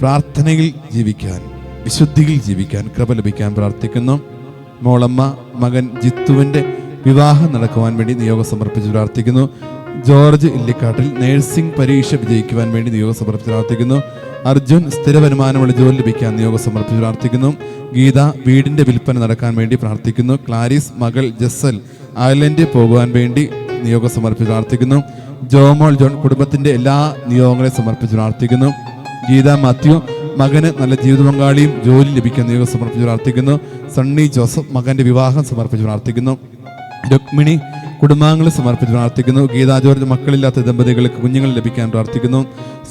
പ്രാർത്ഥനയിൽ ജീവിക്കാൻ, വിശുദ്ധിയിൽ ജീവിക്കാൻ കൃപ ലഭിക്കാൻ പ്രാർത്ഥിക്കുന്നു. മോളമ്മ മകൻ ജിത്തുവിൻ്റെ വിവാഹം നടക്കുവാൻ വേണ്ടി നിയോഗം സമർപ്പിച്ച് പ്രാർത്ഥിക്കുന്നു. ജോർജ് ഇല്ലിക്കാട്ടിൽ നേഴ്സിംഗ് പരീക്ഷ വിജയിക്കുവാൻ വേണ്ടി നിയോഗം സമർപ്പിച്ച് പ്രാർത്ഥിക്കുന്നു. അർജുൻ സ്ഥിര വരുമാനമുള്ള ജോലി ലഭിക്കാൻ നിയോഗം സമർപ്പിച്ച് പ്രാർത്ഥിക്കുന്നു. ഗീത വീടിൻ്റെ വിൽപ്പന നടക്കാൻ വേണ്ടി പ്രാർത്ഥിക്കുന്നു. ക്ലാരിസ് മകൾ ജസൽ അയർലൻഡിൽ പോകുവാൻ വേണ്ടി നിയോഗം സമർപ്പിച്ച് പ്രാർത്ഥിക്കുന്നു. ജോമോൾ ജോൺ കുടുംബത്തിൻ്റെ എല്ലാ നിയോഗങ്ങളെയും സമർപ്പിച്ച് പ്രാർത്ഥിക്കുന്നു. ഗീത മാത്യു മകന് നല്ല ജീവിത പങ്കാളിയും ജോലി ലഭിക്കാൻ നിയോഗം സമർപ്പിച്ച് പ്രാർത്ഥിക്കുന്നു. സണ്ണി ജോസഫ് മകൻ്റെ വിവാഹം സമർപ്പിച്ച് പ്രാർത്ഥിക്കുന്നു. രുക്മിണി കുടുംബാംഗങ്ങളെ സമർപ്പിച്ച് പ്രാർത്ഥിക്കുന്നു. ഗീതാ ജോർജ് മക്കളില്ലാത്ത ദമ്പതികൾക്ക് കുഞ്ഞുങ്ങൾ ലഭിക്കാൻ പ്രാർത്ഥിക്കുന്നു.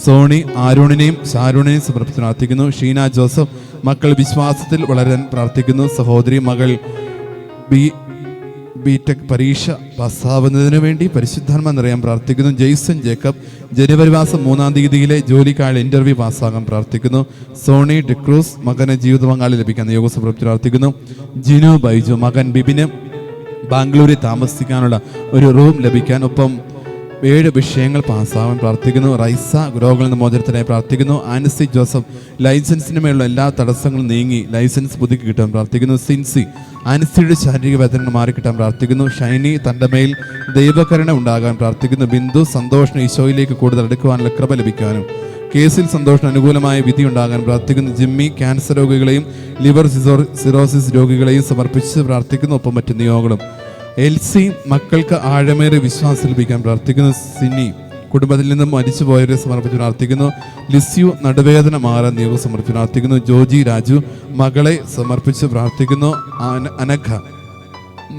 സോണി ആരുണിനെയും ഷാരുണിനെയും സമർപ്പിച്ച് പ്രാർത്ഥിക്കുന്നു. ഷീന ജോസഫ് മക്കൾ വിശ്വാസത്തിൽ വളരാൻ പ്രാർത്ഥിക്കുന്നു. സഹോദരി മകൾ ബിടെക് പരീക്ഷ പാസ്സാവുന്നതിന് വേണ്ടി പരിശുദ്ധാത്മ നിറയാൻ പ്രാർത്ഥിക്കുന്നു. ജെയ്സൺ ജേക്കബ് ജനുവരി മാസം 3-ാം തീയതിയിലെ ജോലിക്കായുള്ള ഇന്റർവ്യൂ പാസ്സാകാൻ പ്രാർത്ഥിക്കുന്നു. സോണി ഡിക്രൂസ് മകന് ജീവിത പങ്കാളി ലഭിക്കാൻ നിയോഗം സമർപ്പിച്ച് പ്രാർത്ഥിക്കുന്നു. ജിനു ബൈജു മകൻ ബിബിന് ബാംഗ്ലൂരിൽ താമസിക്കാനുള്ള ഒരു റൂം ലഭിക്കാൻ, ഒപ്പം 7 വിഷയങ്ങൾ പാസ്സാവാൻ പ്രാർത്ഥിക്കുന്നു. റൈസ രോഗങ്ങളിൽ നിന്ന് മോചനത്തിനായി പ്രാർത്ഥിക്കുന്നു. ആൻസി ജോസഫ് ലൈസൻസിന് മേലുള്ള എല്ലാ തടസ്സങ്ങളും നീങ്ങി ലൈസൻസ് പുതുക്കി കിട്ടാൻ പ്രാർത്ഥിക്കുന്നു. സിൻസി ആൻസിയുടെ ശാരീരിക വേദനകൾ മാറിക്കിട്ടാൻ പ്രാർത്ഥിക്കുന്നു. ഷൈനി തൻ്റെ മേൽ ദൈവകരുണ ഉണ്ടാകാൻ പ്രാർത്ഥിക്കുന്നു. ബിന്ദു സന്തോഷം ഈശോയിലേക്ക് കൂടുതൽ അടുക്കുവാനുള്ള കൃപ ലഭിക്കാനും കേസിൽ സന്തോഷം അനുകൂലമായ വിധി ഉണ്ടാകാൻ പ്രാർത്ഥിക്കുന്നു. ജിമ്മി ക്യാൻസർ രോഗികളെയും ലിവർ സിറോസിസ് രോഗികളെയും സമർപ്പിച്ച് പ്രാർത്ഥിക്കുന്നു. ഒപ്പം മറ്റു നിയോഗങ്ങളും. എൽസി മക്കൾക്ക് ആഴമേറിയ വിശ്വാസം ലഭിക്കാൻ പ്രാർത്ഥിക്കുന്നു. സിനി കുടുംബത്തിൽ നിന്നും മരിച്ചുപോയവരെ സമർപ്പിച്ച് പ്രാർത്ഥിക്കുന്നു. ലിസ്യു നടുവേദന മാറാൻ നിയോഗം സമർപ്പിച്ച് പ്രാർത്ഥിക്കുന്നു. ജോജി രാജു മകളെ സമർപ്പിച്ച് പ്രാർത്ഥിക്കുന്നു. അനഘ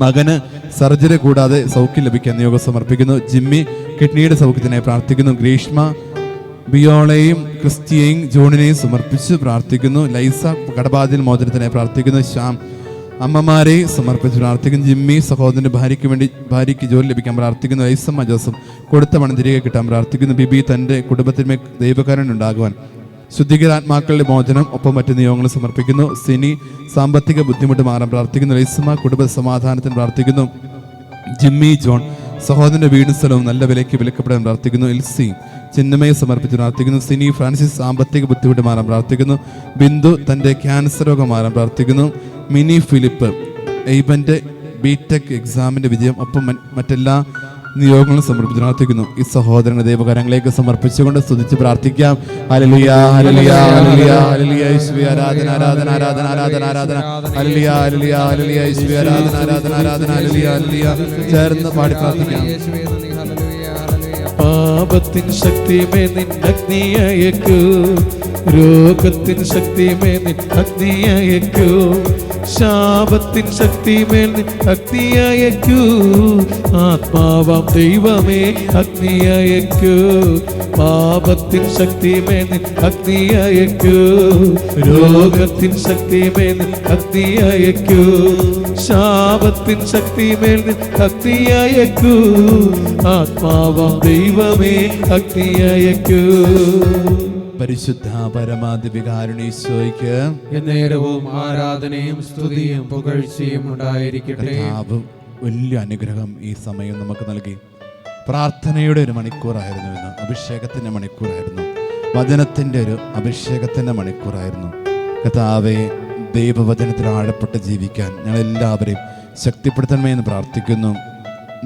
മകന് സർജറി കൂടാതെ സൗഖ്യം ലഭിക്കാൻ നിയോഗം സമർപ്പിക്കുന്നു. ജിമ്മി കിഡ്നിയുടെ സൗഖ്യത്തിനായി പ്രാർത്ഥിക്കുന്നു. ഗ്രീഷ്മ ബിയോളെയും ക്രിസ്റ്റിയെയും ജോണിനെയും സമർപ്പിച്ച് പ്രാർത്ഥിക്കുന്നു. ലൈസ കടബാധിൽ മോചനത്തിനായി പ്രാർത്ഥിക്കുന്നു. ശ്യാം അമ്മമാരെ സമർപ്പിച്ച് പ്രാർത്ഥിക്കുന്നു. ജിമ്മി സഹോദരൻ്റെ ഭാര്യയ്ക്ക് ജോലി ലഭിക്കാൻ പ്രാർത്ഥിക്കുന്നു. ലൈസമ്മ ജോസഫ് കൊടുത്ത പണം തിരികെ കിട്ടാൻ പ്രാർത്ഥിക്കുന്നു. ബിബി തൻ്റെ കുടുംബത്തിന്മേൽ ദൈവകരുണ ഉണ്ടാകുവാൻ, ശുദ്ധീകരാത്മാക്കളുടെ മോചനം, ഒപ്പം മറ്റു നിയോഗങ്ങൾ സമർപ്പിക്കുന്നു. സിനി സാമ്പത്തിക ബുദ്ധിമുട്ട് മാറാൻ പ്രാർത്ഥിക്കുന്നു. ലൈസമ്മ കുടുംബ സമാധാനത്തിന് പ്രാർത്ഥിക്കുന്നു. ജിമ്മി ജോൺ സഹോദരൻ്റെ വീടും സ്ഥലവും നല്ല വിലയ്ക്ക് വിലക്കപ്പെടാൻ പ്രാർത്ഥിക്കുന്നു. എൽസി ചിഹ്നമയെ സമർപ്പിച്ച് പ്രാർത്ഥിക്കുന്നു. സിനി ഫ്രാൻസിസ് സാമ്പത്തിക ബുദ്ധിമുട്ട് മാറാൻ പ്രാർത്ഥിക്കുന്നു. ബിന്ദു തൻ്റെ ക്യാൻസർ രോഗം മാറാൻ പ്രാർത്ഥിക്കുന്നു. മിനി ഫിലിപ്പ് എയ്ബൻ്റെ ബിടെക് എക്സാമിൻ്റെ വിജയം, ഒപ്പം മറ്റെല്ലാ നിയോഗങ്ങളും സമർപ്പിച്ച് പ്രാർത്ഥിക്കുന്നു. ഈ സഹോദരങ്ങളുടെ ദൈവകരങ്ങളിലേക്ക് സമർപ്പിച്ചുകൊണ്ട് സ്തുതിച്ച് പ്രാർത്ഥിക്കാം. ഹല്ലേലൂയ ഹല്ലേലൂയ ഹല്ലേലൂയ ഹല്ലേലൂയ യേശുവേ ആരാധന ആരാധന ആരാധന ആരാധന ആരാധന ഹല്ലേലൂയ ഹല്ലേലൂയ ഹല്ലേലൂയ യേശുവേ ആരാധന ആരാധന ആരാധന ഹല്ലേലൂയ ഹല്ലേലൂയ ചേർന്ന് പാടി പ്രാർത്ഥിക്കാം. പാപത്തിൻ ശക്തിമേ നിൻ അഗ്നി അയക്കൂ, രോഗത്തിൻ ശക്തിമേ നിൻ അഗ്നി അയക്കൂ, ശാപത്തിൻ ശക്തിമേൽ നിൻ അഗ്നി അയക്കൂ, ആത്മാവാം ദൈവമേ അഗ്നി അയക്കൂ. പാപത്തിൻ ശക്തിമേൽ നിൻ അഗ്നി അയക്കൂ, രോഗത്തിൻ ശക്തിമേൽ നിൻ അഗ്നി അയക്കൂ, ശാപത്തിൻ ശക്തിമേൽ നിൻ അഗ്നി അയക്കൂ, ആത്മാവാം ദൈവമേ അഗ്നി അയക്കൂ. പരിശുദ്ധ പരമാധികാരുണീശോയ്ക്ക് എന്നേരവും ആരാധനയും സ്തുതിയും പുകഴ്ചയും ഉണ്ടായിരിക്കട്ടെ. വലിയ അനുഗ്രഹം ഈ സമയം നമുക്ക് നൽകി. പ്രാർത്ഥനയുടെ ഒരു മണിക്കൂറായിരുന്നു ഇന്ന്, അഭിഷേകത്തിൻ്റെ മണിക്കൂറായിരുന്നു, വചനത്തിൻ്റെ ഒരു അഭിഷേകത്തിൻ്റെ മണിക്കൂറായിരുന്നു. കർത്താവേ, ദൈവവചനത്തിൽ ആഴപ്പെട്ട് ജീവിക്കാൻ ഞങ്ങളെല്ലാവരെയും ശക്തിപ്പെടുത്തണമേ എന്ന് പ്രാർത്ഥിക്കുന്നു.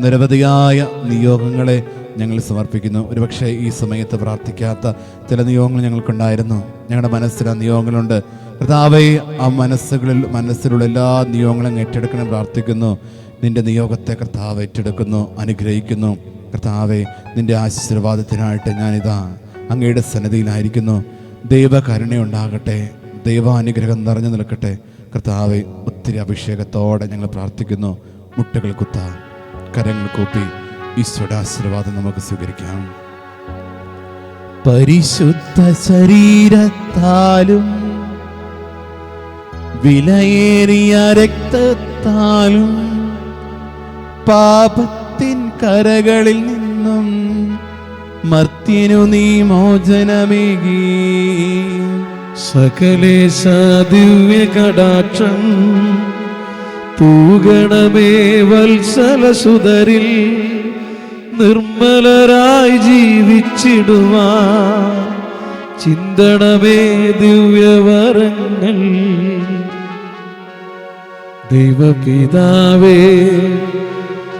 നിരവധിയായ നിയോഗങ്ങളെ ഞങ്ങൾ സമർപ്പിക്കുന്നു. ഒരുപക്ഷെ ഈ സമയത്ത് പ്രാർത്ഥിക്കാത്ത ചില നിയോഗങ്ങൾ ഞങ്ങൾക്കുണ്ടായിരുന്നു. ഞങ്ങളുടെ മനസ്സിൽ ആ നിയോഗങ്ങളുണ്ട്. കർത്താവേ, ആ മനസ്സിലുള്ള എല്ലാ നിയോഗങ്ങളും ഏറ്റെടുക്കണം പ്രാർത്ഥിക്കുന്നു. നിന്റെ നിയോഗത്തെ കർത്താവ് ഏറ്റെടുക്കുന്നു, അനുഗ്രഹിക്കുന്നു. കർത്താവേ, നിന്റെ ആശീർവാദത്തിനായിട്ട് ഞാനിതാ അങ്ങയുടെ സന്നിധിയിലായിരിക്കുന്നു. ദൈവകരുണയുണ്ടാകട്ടെ, ദൈവാനുഗ്രഹം നിറഞ്ഞു നിൽക്കട്ടെ. കർത്താവേ, ഒത്തിരി അഭിഷേകത്തോടെ ഞങ്ങൾ പ്രാർത്ഥിക്കുന്നു. മുട്ടുകൾ കുത്താൻ, കരങ്ങൾ കൂപ്പി ഈശോയുടെ ആശീർവാദം നമുക്ക് സ്വീകരിക്കാം. പരിശുദ്ധ ശരീരത്താലും വിലയേറിയ രക്തത്താലും പാപത്തിൻ കരകളിൽ നിന്നും മർത്യനു നീ മോചനമേകി. സകലേശ ദിവ്യ കടാക്ഷം തൂകണമേ വത്സലസുതരിൽ, നിർമ്മലരായി ജീവിച്ചിടുവാൻ ചിന്തണമേ ദിവ്യവരങ്ങൾ. ദൈവപിതാവേ,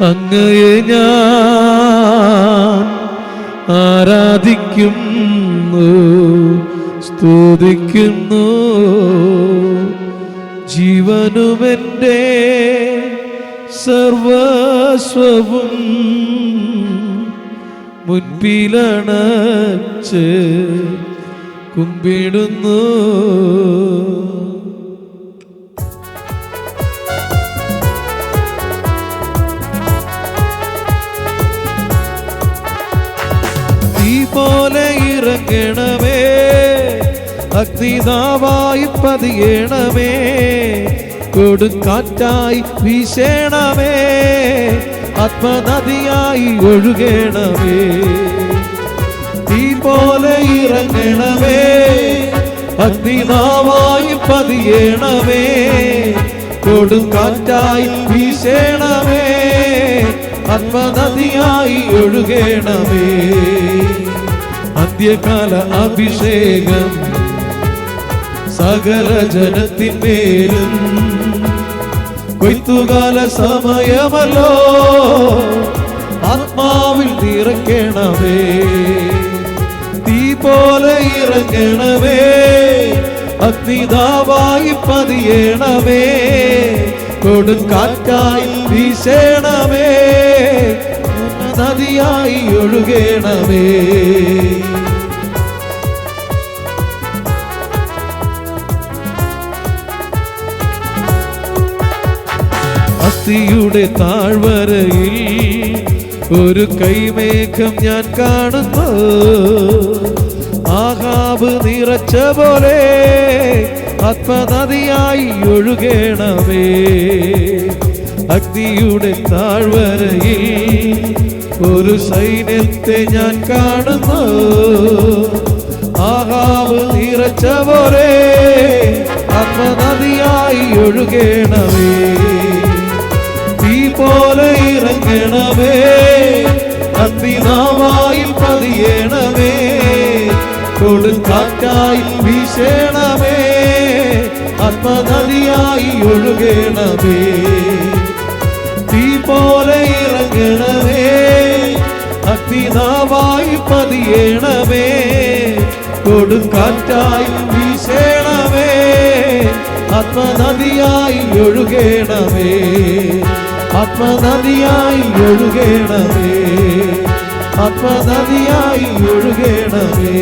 അങ്ങയെ ഞാൻ ആരാധിക്കുന്നു, സ്തുതിക്കുന്നു. ജീവനുമെൻ്റെ സർവസ്വവും മുൻപിലണച്ച് കുമ്പിടുന്നു. തീ പോലെ ഇറങ്ങണമേ, അഗ്നിനാവായി പതിയണമേ, കൊടുങ്കാറ്റായി വീശണമേ, ആത്മനദിയായി ഒഴുകണമേ. തീ പോലെ ഇറങ്ങണമേ, അഗ്നിനാവായി പതിയണമേ, കൊടുങ്കാറ്റായി വീശണമേ, ആത്മനദിയായി ഒഴുകണമേ. അന്ത്യകാല അഭിഷേകം സകല ജനത്തിന്മേലും, കൊയ്ത്തുകാല സമയമല്ലോ, ആത്മാവിൽ നിറയ്ക്കണമേ. തീ പോലെ ഇറങ്ങണമേ, അഗ്നിനാവായി പതിയണമേ, കൊടുങ്കാറ്റായി വീശണമേ, നദിയായി ഒഴുകണമേ. അസ്ഥിയുടെ താഴ്വരയിൽ ഒരു കൈമേഘം ഞാൻ കാണുന്നു, ആഹാബ് നിറച്ച പോലെ ആത്മനദിയായി ഒഴുകണമേ. അഗ്നിയുടെ താഴ്വരയിൽ ഒരു സൈന്യത്തെ ഞാൻ കാണുന്നു, ആഹാബ് നിറച്ച പോലെ ആത്മനദിയായി ഒഴുകണമേ. തീ പോലെ ഇറങ്ങണമേ, അഗ്നിനാവായി പതിയണമേ, കൊടുങ്കാറ്റായി വീശണമേ, ആത്മനദിയായി ഒഴുകണമേ. തീ പോലെ ഇറങ്ങണമേ, അഗ്നിനാവായി പതിയണമേ, കൊടുങ്കാറ്റായി വീശണമേ, ആത്മനദിയായി ഒഴുകണമേ, ആത്മനദിയായി ഒഴുകണമേ, ആത്മനദിയായി ഒഴുകണമേ.